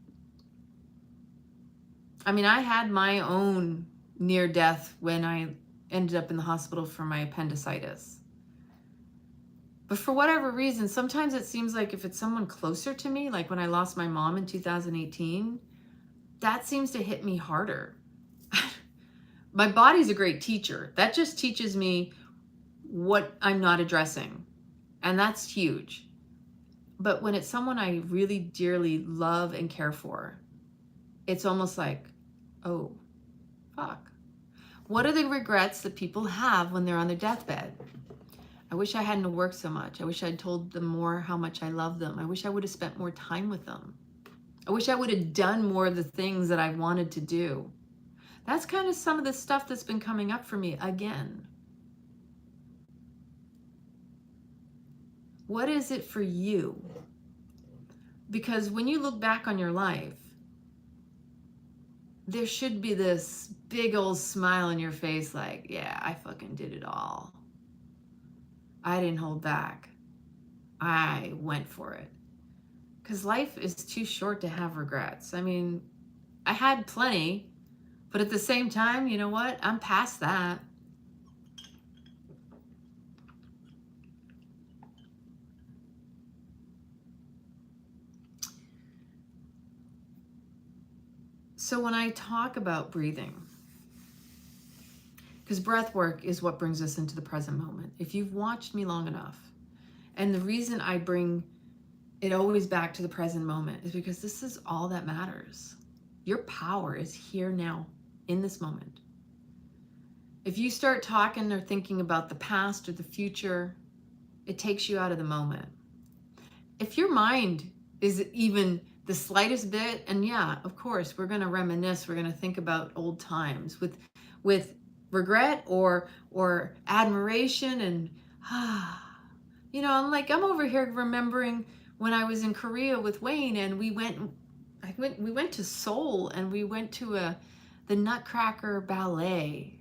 I mean, I had my own near death when I ended up in the hospital for my appendicitis. But for whatever reason, sometimes it seems like if it's someone closer to me, like when I lost my mom in 2018, that seems to hit me harder. My body's a great teacher. That just teaches me what I'm not addressing. And that's huge. But when it's someone I really dearly love and care for, it's almost like, oh, fuck. What are the regrets that people have when they're on their deathbed? I wish I hadn't worked so much. I wish I'd told them more how much I love them. I wish I would have spent more time with them. I wish I would have done more of the things that I wanted to do. That's kind of some of the stuff that's been coming up for me again. What is it for you? Because when you look back on your life, there should be this big old smile on your face like, yeah, I fucking did it all. I didn't hold back. I went for it. Because life is too short to have regrets. I mean, I had plenty, but at the same time, you know what? I'm past that. So when I talk about breathing, because breath work is what brings us into the present moment. If you've watched me long enough, and the reason I bring it always back to the present moment is because this is all that matters. Your power is here now, in this moment. If you start talking or thinking about the past or the future, it takes you out of the moment. If your mind is even the slightest bit, and yeah, of course, we're going to reminisce, we're going to think about old times with regret or admiration, and you know, I'm over here remembering when I was in Korea with Wayne, and we went to Seoul, and we went to the Nutcracker ballet,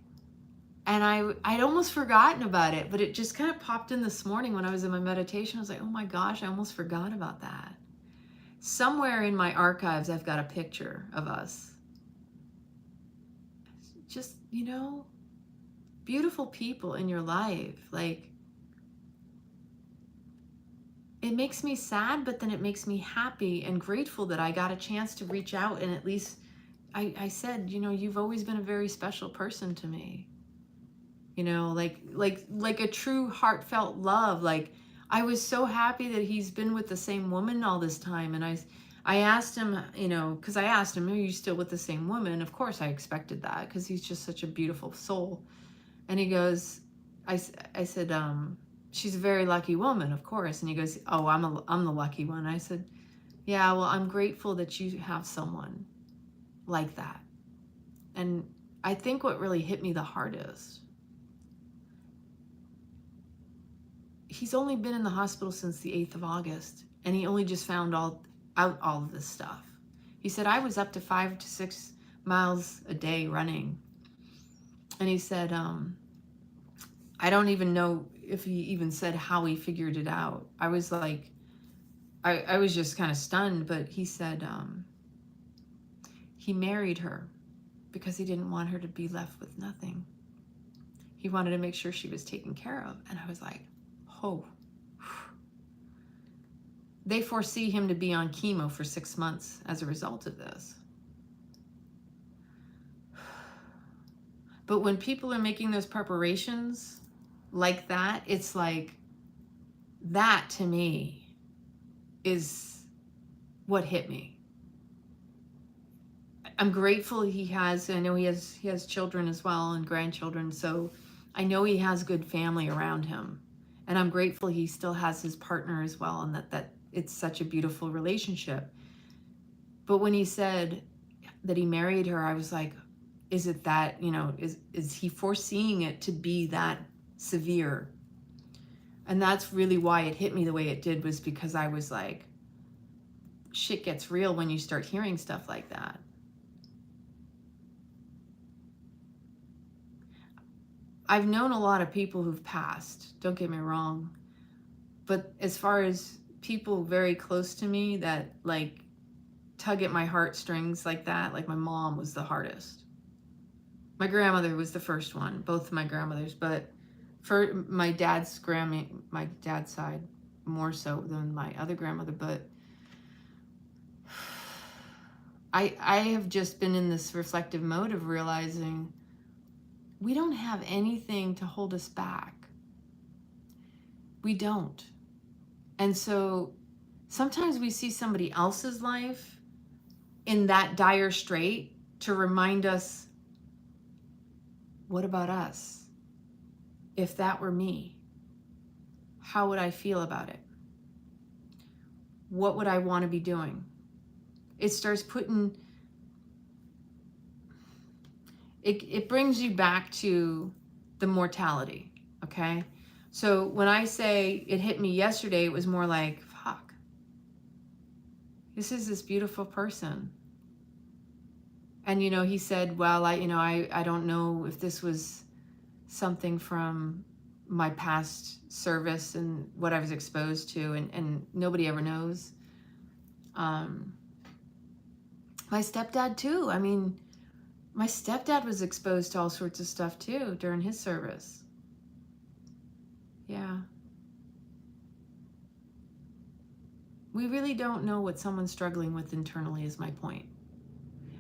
and I'd almost forgotten about it, but it just kind of popped in this morning when I was in my meditation. I was like, oh my gosh, I almost forgot about that. Somewhere in my archives, I've got a picture of us. Just, you know, beautiful people in your life. Like, it makes me sad, but then it makes me happy and grateful that I got a chance to reach out, and at least I said, you know, you've always been a very special person to me. You know, like a true heartfelt love. Like, I was so happy that he's been with the same woman all this time. And I asked him, you know, because I asked him, are you still with the same woman? Of course I expected that, because he's just such a beautiful soul. And he goes, I said, she's a very lucky woman, of course. And he goes, oh, I'm the lucky one. I said, yeah, well, I'm grateful that you have someone like that. And I think what really hit me the hardest, he's only been in the hospital since the 8th of August, and he only just found out all of this stuff. He said, I was up to 5 to 6 miles a day running. And he said, I don't even know if he even said how he figured it out. I was like, I was just kind of stunned, but he said he married her because he didn't want her to be left with nothing. He wanted to make sure she was taken care of. And I was like, oh. They foresee him to be on chemo for 6 months as a result of this. But when people are making those preparations, like that, it's like, that to me is what hit me. I'm grateful he has, I know he has children as well and grandchildren, so I know he has good family around him. And I'm grateful he still has his partner as well, and that it's such a beautiful relationship. But when he said that he married her, I was like, is it that, you know, is he foreseeing it to be that severe? And that's really why it hit me the way it did, was because I was like, shit gets real when you start hearing stuff like that. I've known a lot of people who've passed, don't get me wrong. But as far as people very close to me that like tug at my heartstrings like that, like my mom was the hardest. My grandmother was the first one, both of my grandmothers, but for my dad's side more so than my other grandmother. But I have just been in this reflective mode of realizing we don't have anything to hold us back. We don't. And so sometimes we see somebody else's life in that dire strait to remind us, what about us? If that were me, how would I feel about it? What would I want to be doing? It starts putting, it brings you back to the mortality, okay? So when I say it hit me yesterday, it was more like, fuck, this is this beautiful person. And, you know, he said, well, I don't know if this was something from my past service and what I was exposed to, and nobody ever knows. My stepdad too. I mean, my stepdad was exposed to all sorts of stuff too during his service. Yeah. We really don't know what someone's struggling with internally, is my point.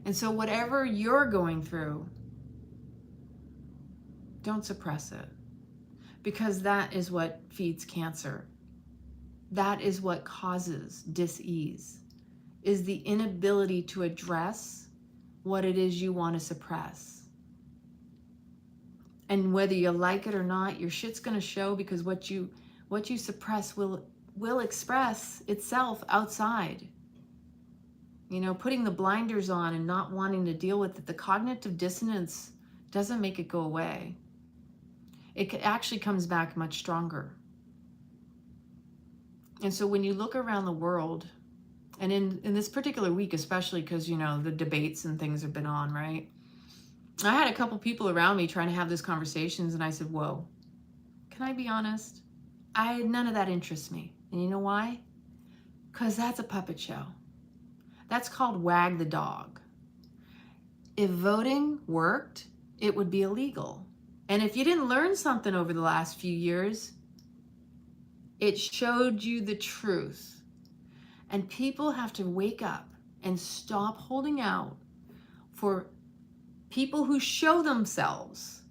And so whatever you're going through, don't suppress it, because that is what feeds cancer. That is what causes dis-ease, is the inability to address what it is you want to suppress. And whether you like it or not, your shit's going to show, because what you suppress will express itself outside. You know, putting the blinders on and not wanting to deal with it, the cognitive dissonance doesn't make it go away. It actually comes back much stronger. And so when you look around the world, and in this particular week especially, because, you know, the debates and things have been on, right? I had a couple people around me trying to have these conversations, and I said, whoa, can I be honest? None of that interests me. And you know why? Because that's a puppet show. That's called wag the dog. If voting worked, it would be illegal. And if you didn't learn something over the last few years, it showed you the truth. And people have to wake up and stop holding out for people who show themselves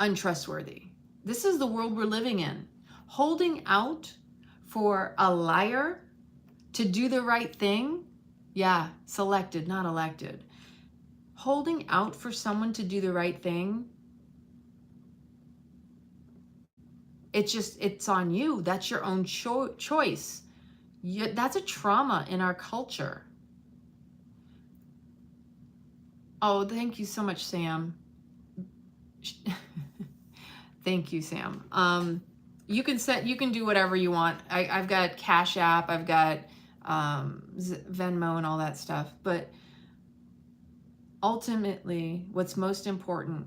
untrustworthy. This is the world we're living in. Holding out for a liar to do the right thing, yeah, selected, not elected. Holding out for someone to do the right thing, it's on you. That's your own choice. That's a trauma in our culture. Oh, thank you so much, Sam. Thank you, Sam. You can do whatever you want. I've got Cash App, I've got Venmo and all that stuff. But ultimately, what's most important,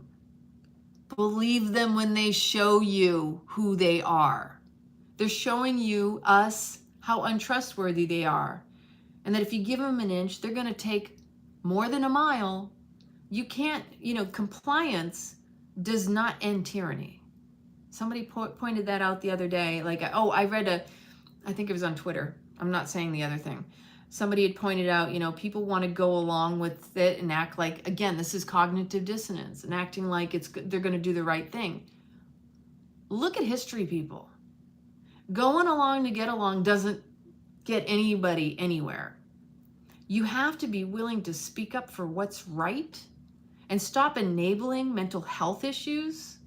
believe them when they show you who they are. They're showing you, us, how untrustworthy they are. And that if you give them an inch, they're going to take more than a mile. You can't, compliance does not end tyranny. Somebody pointed that out the other day. Like, I read I think it was on Twitter. I'm not saying the other thing. Somebody had pointed out, people want to go along with it and act like, again, this is cognitive dissonance, and acting like they're going to do the right thing. Look at history, people. Going along to get along doesn't get anybody anywhere. You have to be willing to speak up for what's right and stop enabling mental health issues,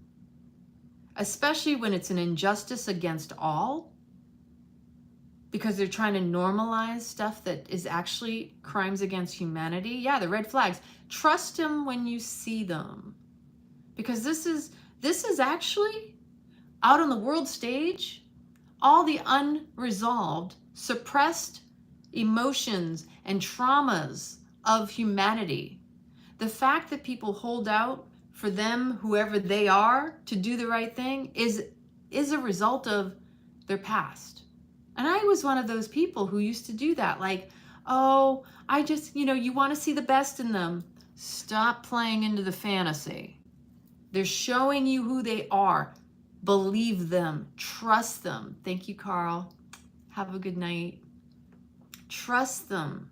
especially when it's an injustice against all, because they're trying to normalize stuff that is actually crimes against humanity. Yeah, the red flags. Trust them when you see them, because this is actually out on the world stage, all the unresolved, suppressed emotions and traumas of humanity. The fact that people hold out for them, whoever they are, to do the right thing is a result of their past. And I was one of those people who used to do that. Like, oh, I just, you want to see the best in them. Stop playing into the fantasy. They're showing you who they are. Believe them. Trust them. Thank you, Carl. Have a good night. Trust them.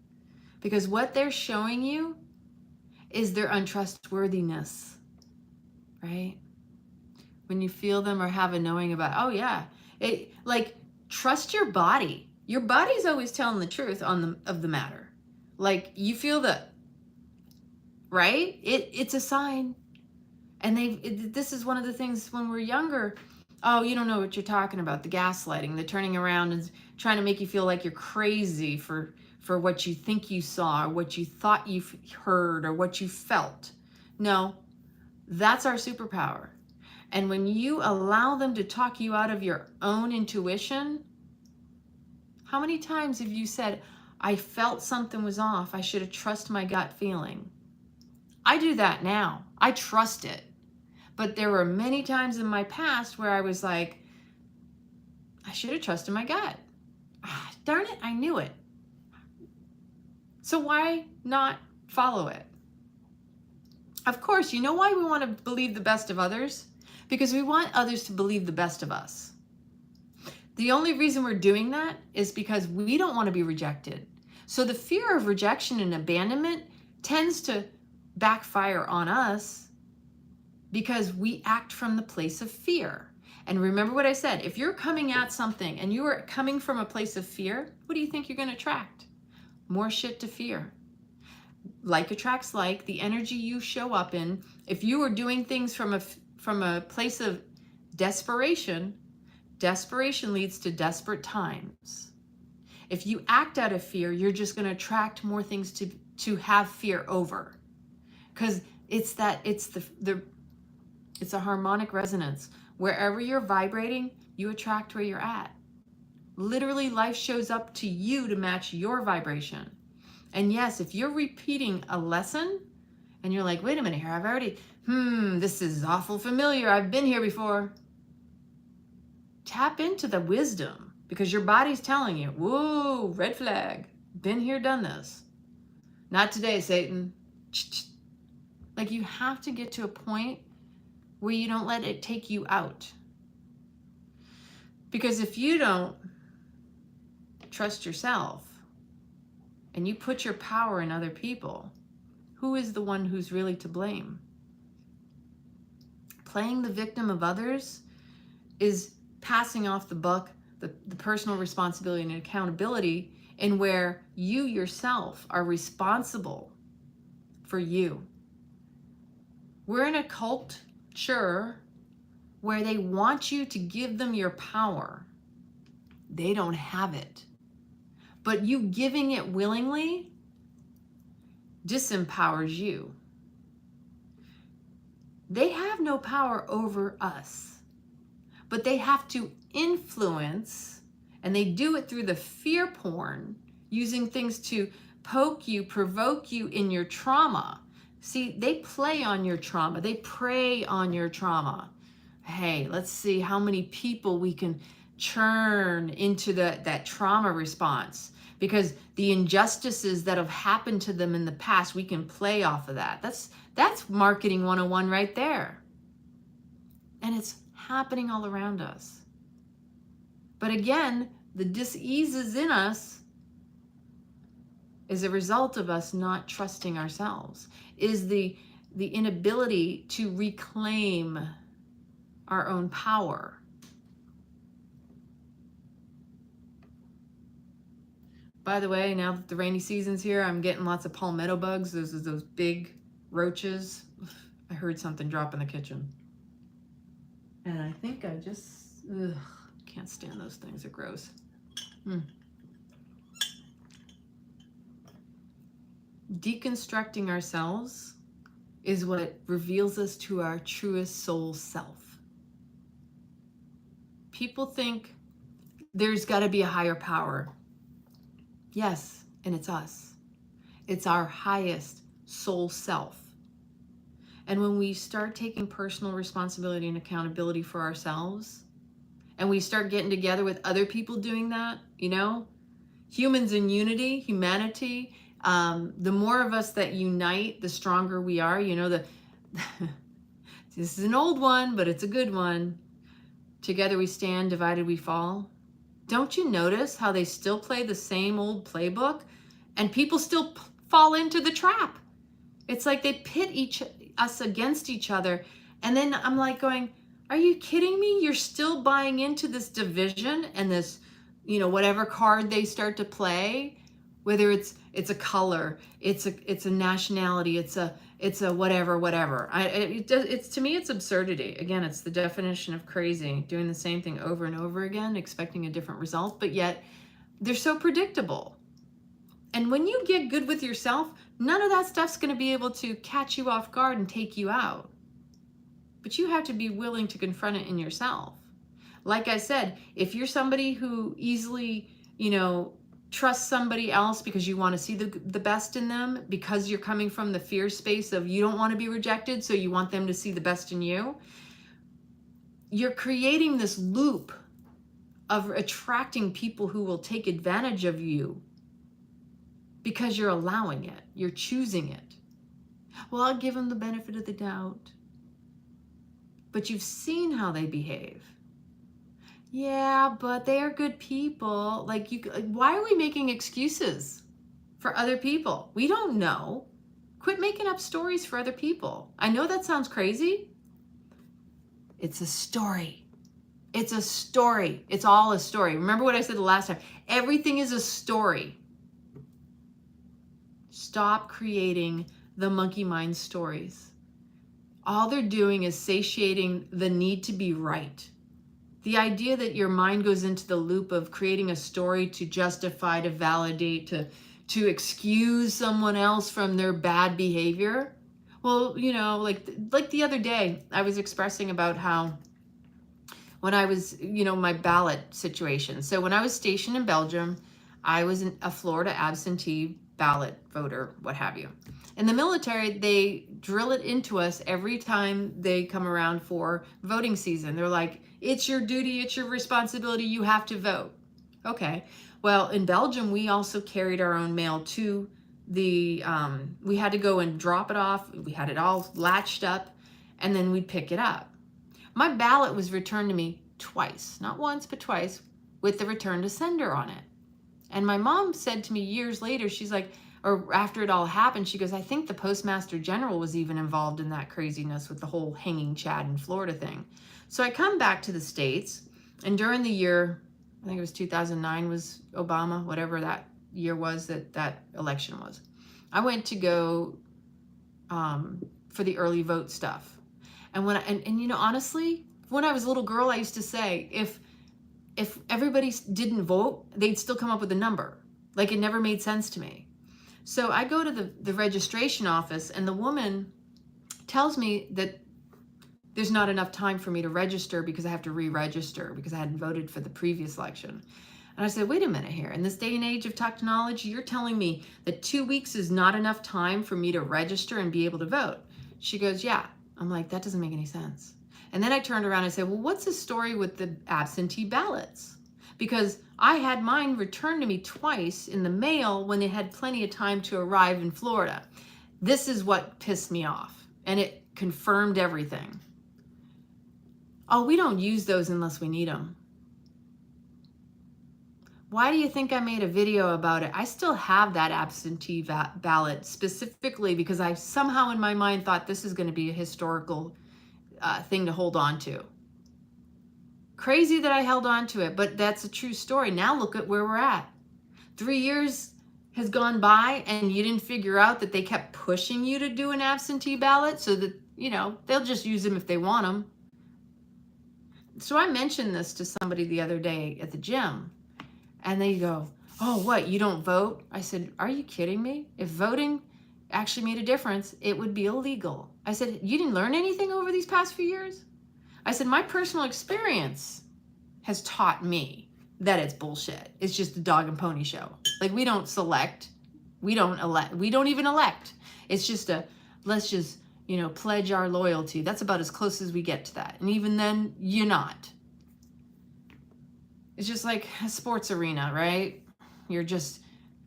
Because what they're showing you is their untrustworthiness, right? When you feel them or have a knowing about, oh yeah, trust your body. Your body's always telling the truth of the matter. Like, you feel that, right? It's a sign. And this is one of the things when we're younger. Oh, you don't know what you're talking about. The gaslighting, the turning around and trying to make you feel like you're crazy for what you think you saw, or what you thought you heard, or what you felt. No, that's our superpower. And when you allow them to talk you out of your own intuition, how many times have you said, I felt something was off, I should have trusted my gut feeling? I do that now. I trust it. But there were many times in my past where I was like, I should have trusted my gut. Ah, darn it, I knew it. So why not follow it? Of course, you know why we want to believe the best of others? Because we want others to believe the best of us. The only reason we're doing that is because we don't want to be rejected. So the fear of rejection and abandonment tends to backfire on us because we act from the place of fear. And remember what I said, if you're coming at something and you are coming from a place of fear, what do you think you're going to attract? More shit to fear. Like attracts like. The energy you show up in, if you are doing things from a place of desperation, desperation leads to desperate times. If you act out of fear, you're just going to attract more things to have fear over. Because it's a harmonic resonance. Wherever you're vibrating, you attract where you're at. Literally, life shows up to you to match your vibration. And yes, if you're repeating a lesson and you're like, wait a minute here, I've already, this is awful familiar. I've been here before. Tap into the wisdom, because your body's telling you, whoa, red flag. Been here, done this. Not today, Satan. Like, you have to get to a point where you don't let it take you out. Because if you don't trust yourself and you put your power in other people, who is the one who's really to blame? Playing the victim of others is passing off the buck, the personal responsibility and accountability, in where you yourself are responsible for you. We're in a culture where they want you to give them your power. They don't have it. But you giving it willingly disempowers you. They have no power over us, but they have to influence, and they do it through the fear porn, using things to poke you, provoke you in your trauma. See, they play on your trauma. They prey on your trauma. Hey, let's see how many people we can churn into that trauma response, because the injustices that have happened to them in the past, we can play off of that. That's marketing 101 right there. And it's happening all around us. But again, the dis-eases in us is a result of us not trusting ourselves, is the inability to reclaim our own power. By the way, now that the rainy season's here, I'm getting lots of palmetto bugs. Those big roaches. I heard something drop in the kitchen. And I think I just, can't stand those things. They're gross. Deconstructing ourselves is what reveals us to our truest soul self. People think there's got to be a higher power. Yes, and it's us. It's our highest soul self. And when we start taking personal responsibility and accountability for ourselves, and we start getting together with other people doing that, you know, humans in unity, humanity, the more of us that unite, the stronger we are. You know, this is an old one, but it's a good one. Together we stand, divided we fall. Don't you notice how they still play the same old playbook and people still fall into the trap? It's like they pit us against each other. And then I'm like going, are you kidding me? You're still buying into this division and this, you know, whatever card they start to play, whether it's a color, it's a nationality, it's a whatever. It's to me, it's absurdity. Again, it's the definition of crazy, doing the same thing over and over again, expecting a different result, but yet they're so predictable. And when you get good with yourself, none of that stuff's going to be able to catch you off guard and take you out. But you have to be willing to confront it in yourself. Like I said, if you're somebody who easily, you know, trust somebody else because you want to see the best in them, because you're coming from the fear space of you don't want to be rejected, so you want them to see the best in you, you're creating this loop of attracting people who will take advantage of you because you're allowing it, you're choosing it. Well, I'll give them the benefit of the doubt. But you've seen how they behave. Yeah, but they are good people. Like, why are we making excuses for other people? We don't know. Quit making up stories for other people. I know that sounds crazy. It's a story. It's a story. It's all a story. Remember what I said the last time? Everything is a story. Stop creating the monkey mind stories. All they're doing is satiating the need to be right. The idea that your mind goes into the loop of creating a story to justify, to validate, to excuse someone else from their bad behavior. Well, you know, like the other day, I was expressing about how when I was, you know, my ballot situation. So when I was stationed in Belgium, I was a Florida absentee ballot voter, what have you. In the military, they drill it into us every time they come around for voting season. They're like, it's your duty, it's your responsibility, you have to vote. Okay, well, in Belgium, we also carried our own mail to the, we had to go and drop it off. We had it all latched up, and then we'd pick it up. My ballot was returned to me twice, not once, but twice, with the return to sender on it. And my mom said to me years later, she's like, or after it all happened, she goes, I think the Postmaster General was even involved in that craziness with the whole hanging Chad in Florida thing. So I come back to the States, and during the year, I think it was 2009 was Obama, whatever that year was that election was, I went to go for the early vote stuff. And and you know, honestly, when I was a little girl, I used to say, if everybody didn't vote, they'd still come up with a number. Like, it never made sense to me. So I go to the registration office, and the woman tells me that there's not enough time for me to register because I have to re-register because I hadn't voted for the previous election. And I said, wait a minute here. In this day and age of technology, you're telling me that 2 weeks is not enough time for me to register and be able to vote? She goes, yeah. I'm like, that doesn't make any sense. And then I turned around and said, well, what's the story with the absentee ballots? Because I had mine returned to me twice in the mail when it had plenty of time to arrive in Florida. This is what pissed me off, and it confirmed everything. Oh, we don't use those unless we need them. Why do you think I made a video about it? I still have that absentee ballot specifically because I somehow in my mind thought this is going to be a historical thing to hold on to. Crazy that I held on to it, but that's a true story. Now look at where we're at. 3 years has gone by and you didn't figure out that they kept pushing you to do an absentee ballot so that, you know, they'll just use them if they want them. So I mentioned this to somebody the other day at the gym, and they go, oh, what, you don't vote? I said, are you kidding me? If voting actually made a difference, it would be illegal. I said, you didn't learn anything over these past few years? I said, my personal experience has taught me that it's bullshit. It's just a dog and pony show. Like, we don't select, we don't elect, we don't even elect. It's just a, let's just, you know, pledge our loyalty. That's about as close as we get to that. And even then, you're not. It's just like a sports arena, right? You're just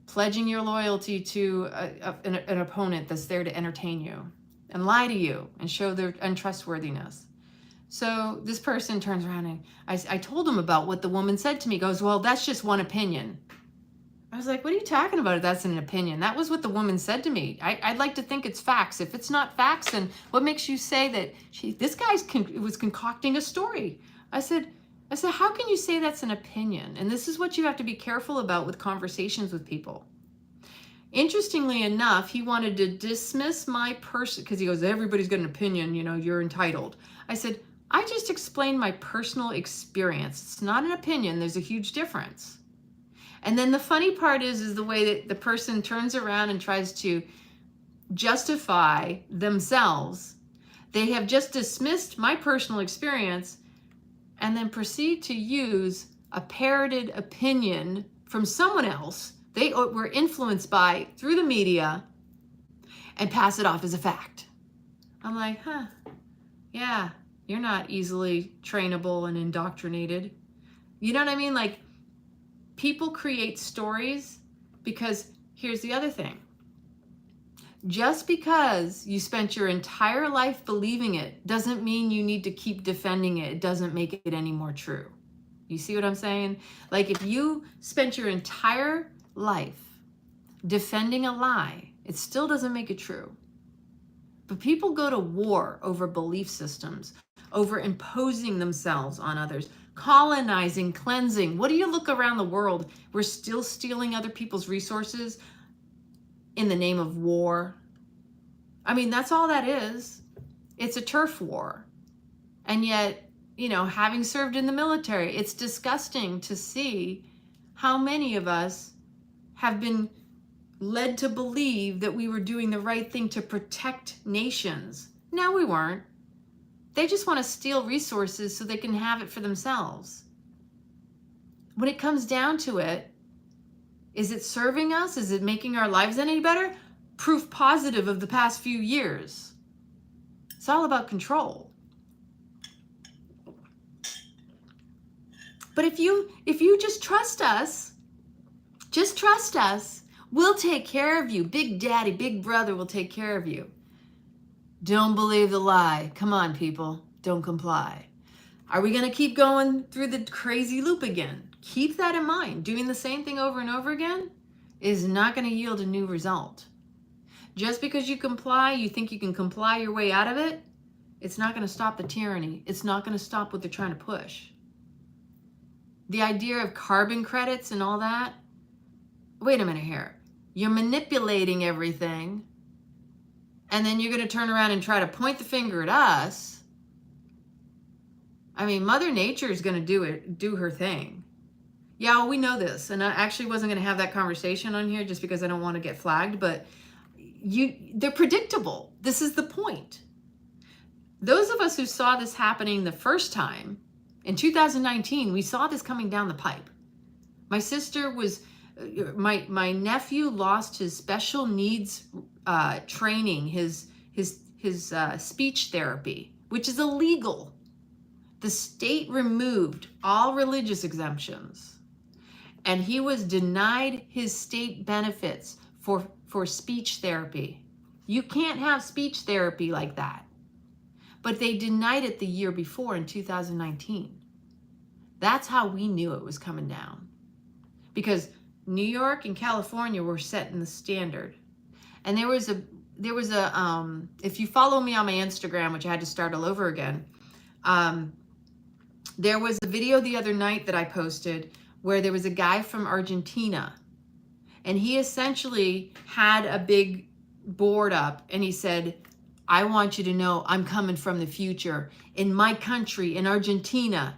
pledging your loyalty to an opponent that's there to entertain you and lie to you and show their untrustworthiness. So this person turns around and I told him about what the woman said to me. He goes, well, that's just one opinion. I was like, what are you talking about? That's an opinion. That was what the woman said to me. I'd like to think it's facts. If it's not facts, then what makes you say that this guy was concocting a story? I said, how can you say that's an opinion? And this is what you have to be careful about with conversations with people. Interestingly enough, he wanted to dismiss my person, because he goes, everybody's got an opinion, you know, you're entitled. I said, I just explained my personal experience. It's not an opinion. There's a huge difference. And then the funny part is the way that the person turns around and tries to justify themselves. They have just dismissed my personal experience and then proceed to use a parroted opinion from someone else they were influenced by through the media and pass it off as a fact. I'm like, huh, yeah, you're not easily trainable and indoctrinated. You know what I mean? Like, people create stories because here's the other thing. Just because you spent your entire life believing it doesn't mean you need to keep defending it. It doesn't make it any more true. You see what I'm saying? Like, if you spent your entire life defending a lie, it still doesn't make it true. But people go to war over belief systems, over imposing themselves on others, colonizing, cleansing. What do you look around the world? We're still stealing other people's resources in the name of war. I mean, that's all that is. It's a turf war. And yet, you know, having served in the military, it's disgusting to see how many of us have been led to believe that we were doing the right thing to protect nations. No, we weren't. They just want to steal resources so they can have it for themselves. When it comes down to it, is it serving us? Is it making our lives any better? Proof positive of the past few years. It's all about control. But if you just trust us, we'll take care of you. Big Daddy, Big Brother will take care of you. Don't believe the lie. Come on, people. Don't comply. Are we going to keep going through the crazy loop again? Keep that in mind. Doing the same thing over and over again is not going to yield a new result. Just because you comply, you think you can comply your way out of it, it's not going to stop the tyranny. It's not going to stop what they're trying to push. The idea of carbon credits and all that, wait a minute here. You're manipulating everything, and then you're going to turn around and try to point the finger at us. I mean, Mother Nature is going to do her thing. Yeah, well, we know this, and I actually wasn't going to have that conversation on here just because I don't want to get flagged, but they're predictable. This is the point. Those of us who saw this happening the first time, in 2019, we saw this coming down the pipe. My sister was, my nephew lost his special needs training, his speech therapy, which is illegal. The state removed all religious exemptions, and he was denied his state benefits for speech therapy. You can't have speech therapy like that. But they denied it the year before in 2019. That's how we knew it was coming down. Because New York and California were setting the standard. And there was a if you follow me on my Instagram, which I had to start all over again, There was a video the other night that I posted where there was a guy from Argentina, and he essentially had a big board up and he said, I want you to know I'm coming from the future. In my country, in Argentina,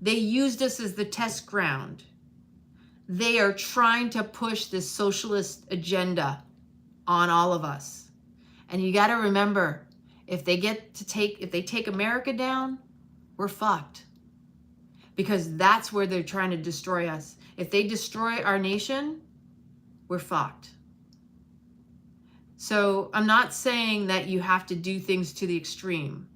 they used us as the test ground. They are trying to push this socialist agenda on all of us. And you got to remember, if they take America down, we're fucked. Because that's where they're trying to destroy us. If they destroy our nation, we're fucked. So I'm not saying that you have to do things to the extreme,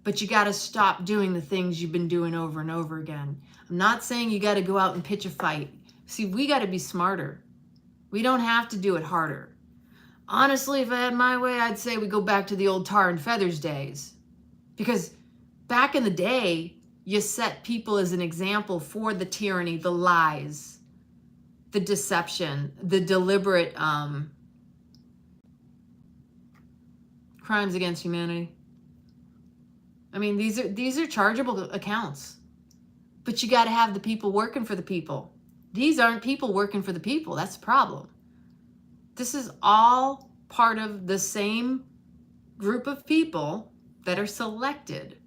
but you got to stop doing the things you've been doing over and over again. I'm not saying you got to go out and pitch a fight. See, we got to be smarter. We don't have to do it harder. Honestly, if I had my way, I'd say we go back to the old tar and feathers days. Because back in the day, you set people as an example for the tyranny, the lies, the deception, the deliberate crimes against humanity. I mean, these are chargeable accounts. But you got to have the people working for the people. These aren't people working for the people. That's the problem. This is all part of the same group of people that are selected.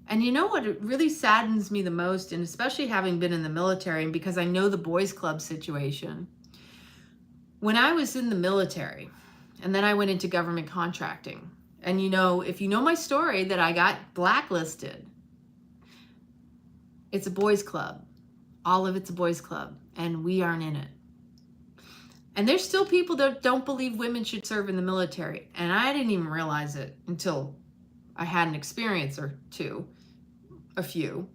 And you know what it really saddens me the most, and especially having been in the military and because I know the boys club situation. When I was in the military, and then I went into government contracting, and you know, if you know my story that I got blacklisted, it's a boys club. All of it's a boys club, and we aren't in it. And there's still people that don't believe women should serve in the military. And I didn't even realize it until I had an experience or two, a few.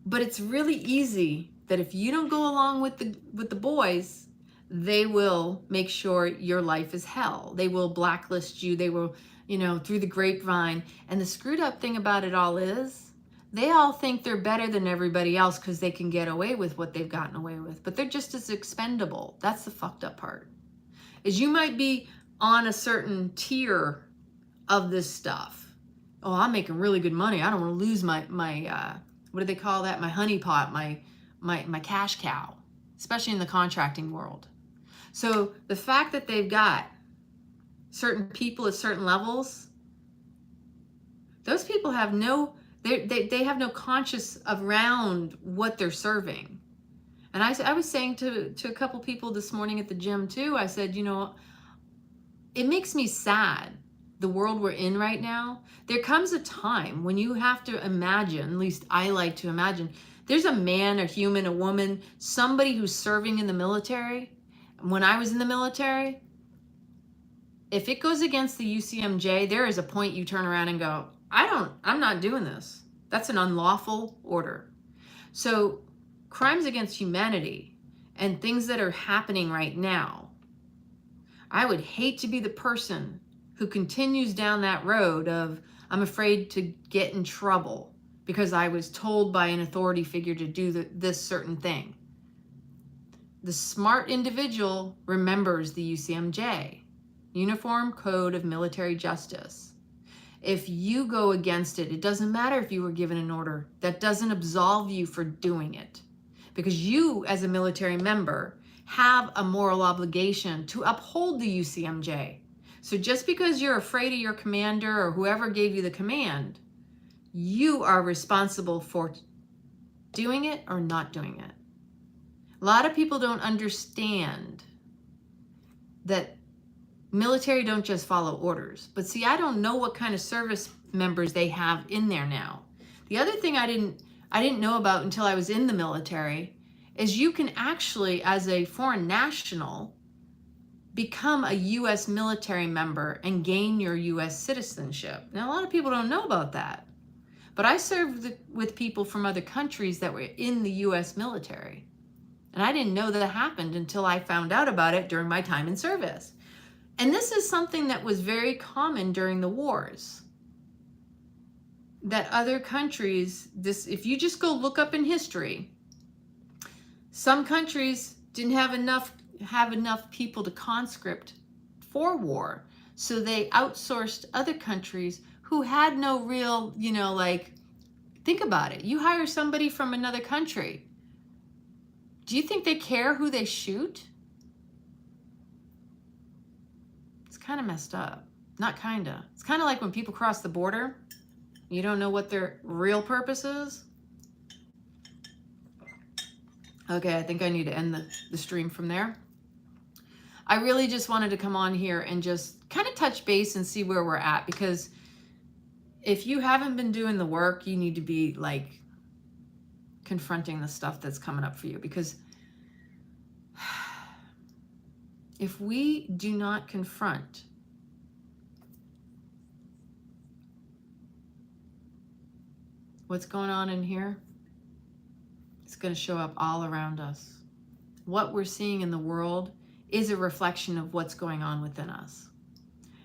But it's really easy that if you don't go along with the boys, they will make sure your life is hell. They will blacklist you. They will, you know, through the grapevine. And the screwed up thing about it all is, they all think they're better than everybody else because they can get away with what they've gotten away with. But they're just as expendable. That's the fucked up part. Is you might be on a certain tier of this stuff. Oh, I'm making really good money. I don't want to lose my what do they call that? My honeypot, my cash cow, especially in the contracting world. So the fact that they've got certain people at certain levels, those people have no... They have no conscience around what they're serving. And I was saying to a couple people this morning at the gym too, I said, you know, it makes me sad, the world we're in right now. There comes a time when you have to imagine, at least I like to imagine, there's a man, a human, a woman, somebody who's serving in the military. When I was in the military, if it goes against the 𝐒𝐚𝐬, there is a point you turn around and go, I'm not doing this. That's an unlawful order. So crimes against humanity and things that are happening right now, I would hate to be the person who continues down that road of, I'm afraid to get in trouble because I was told by an authority figure to do this certain thing. The smart individual remembers the 𝐒𝐚𝐬, Uniform Code of Military Justice. If you go against it, it doesn't matter if you were given an order. That doesn't absolve you for doing it. Because you, as a military member, have a moral obligation to uphold the 𝐒𝐚𝐬. So just because you're afraid of your commander or whoever gave you the command, you are responsible for doing it or not doing it. A lot of people don't understand that military don't just follow orders. But see, I don't know what kind of service members they have in there now. The other thing I didn't know about until I was in the military is you can actually, as a foreign national, become a U.S. military member and gain your U.S. citizenship. Now, a lot of people don't know about that. But I served with people from other countries that were in the U.S. military. And I didn't know that happened until I found out about it during my time in service. And this is something that was very common during the wars. That other countries, if you just go look up in history, some countries didn't have enough people to conscript for war. So they outsourced other countries who had no real, Think about it. You hire somebody from another country. Do you think they care who they shoot? It's kind of messed up. Not kind of. It's kind of like when people cross the border. You don't know what their real purpose is. Okay, I think I need to end the stream from there. I really just wanted to come on here and just kind of touch base and see where we're at, because if you haven't been doing the work, you need to be like confronting the stuff that's coming up for you, because if we do not confront what's going on in here, it's going to show up all around us. What we're seeing in the world is a reflection of what's going on within us.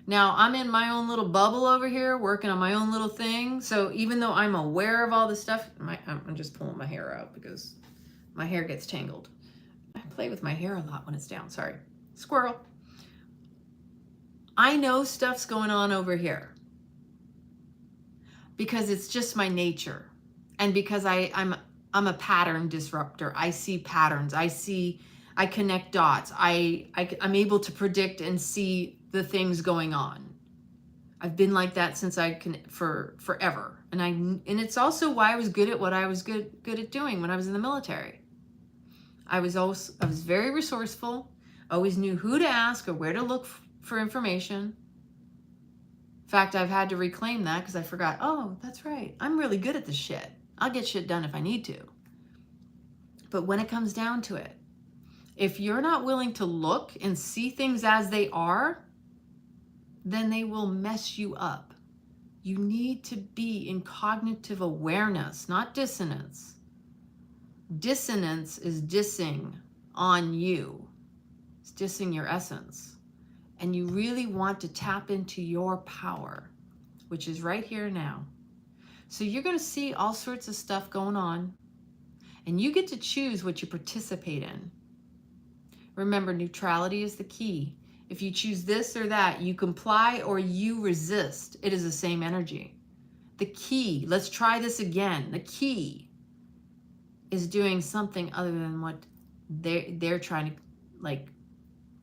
Now, I'm in my own little bubble over here, working on my own little thing. So even though I'm aware of all this stuff, I'm just pulling my hair out because my hair gets tangled. I play with my hair a lot when it's down. Sorry. Squirrel. I know stuff's going on over here because it's just my nature. And because I'm a pattern disruptor. I see patterns. I connect dots. I'm able to predict and see the things going on. I've been like that since forever. And it's also why I was good at what I was good at doing when I was in the military. I was very resourceful, always knew who to ask or where to look for information. In fact, I've had to reclaim that because I forgot, oh, that's right. I'm really good at this shit. I'll get shit done if I need to. But when it comes down to it, if you're not willing to look and see things as they are, then they will mess you up. You need to be in cognitive awareness, not dissonance. Dissonance is dissing on you. It's dissing your essence. And you really want to tap into your power, which is right here now. So you're going to see all sorts of stuff going on, and you get to choose what you participate in. Remember, neutrality is the key. If you choose this or that, you comply or you resist. It is the same energy. The key, let's try this again. The key is doing something other than what they're trying to like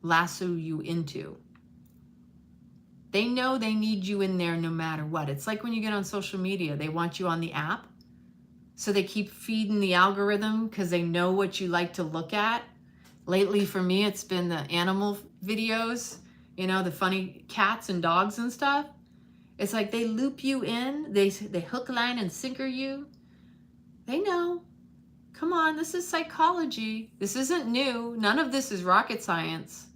lasso you into. They know they need you in there no matter what. It's like when you get on social media, they want you on the app. So they keep feeding the algorithm because they know what you like to look at. Lately for me, it's been the animal videos, you know, the funny cats and dogs and stuff. It's like they loop you in, they hook, line, and sinker you. They know. Come on, this is psychology. This isn't new. None of this is rocket science.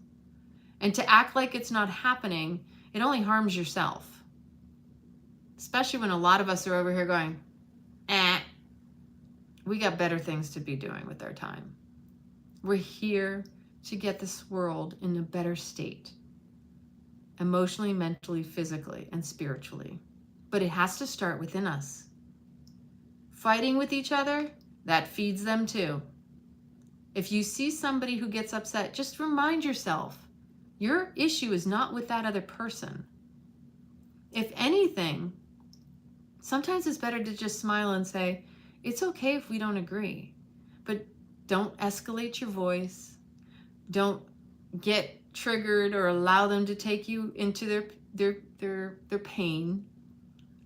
And to act like it's not happening, it only harms yourself. Especially when a lot of us are over here going, we got better things to be doing with our time. We're here to get this world in a better state. Emotionally, mentally, physically, and spiritually. But it has to start within us. Fighting with each other, that feeds them too. If you see somebody who gets upset, just remind yourself, your issue is not with that other person. If anything, sometimes it's better to just smile and say, it's okay if we don't agree, but don't escalate your voice. Don't get triggered or allow them to take you into their pain.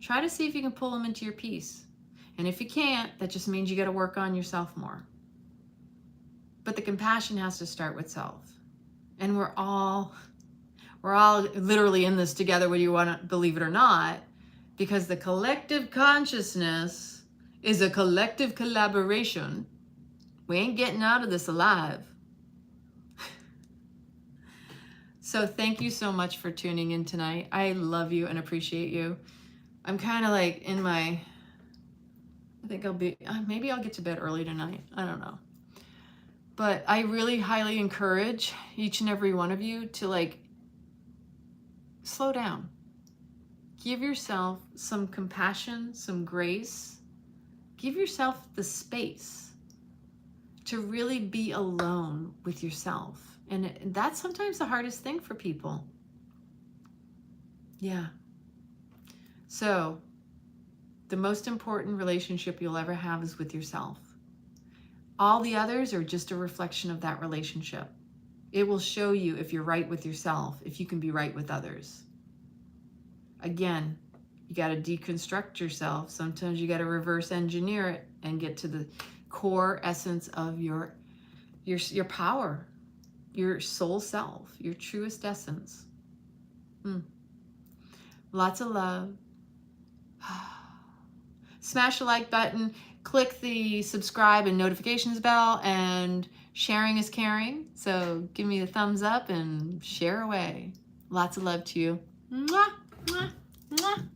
Try to see if you can pull them into your peace. And if you can't, that just means you got to work on yourself more. But the compassion has to start with self. And we're all literally in this together, whether you want to believe it or not, because the collective consciousness is a collective collaboration. We ain't getting out of this alive. So thank you so much for tuning in tonight. I love you and appreciate you. I'm kind of like in my, I think I'll be, maybe I'll get to bed early tonight. I don't know. But I really highly encourage each and every one of you to like slow down. Give yourself some compassion, some grace. Give yourself the space to really be alone with yourself. And that's sometimes the hardest thing for people. Yeah. So The most important relationship you'll ever have is with yourself. All the others are just a reflection of that relationship. It will show you if you're right with yourself, if you can be right with others. Again, you got to deconstruct yourself. Sometimes you got to reverse engineer it and get to the core essence of your power, your soul self, your truest essence. Lots of love. Smash the like button, click the subscribe and notifications bell, and sharing is caring. So give me a thumbs up and share away. Lots of love to you. Mwah, mwah, mwah.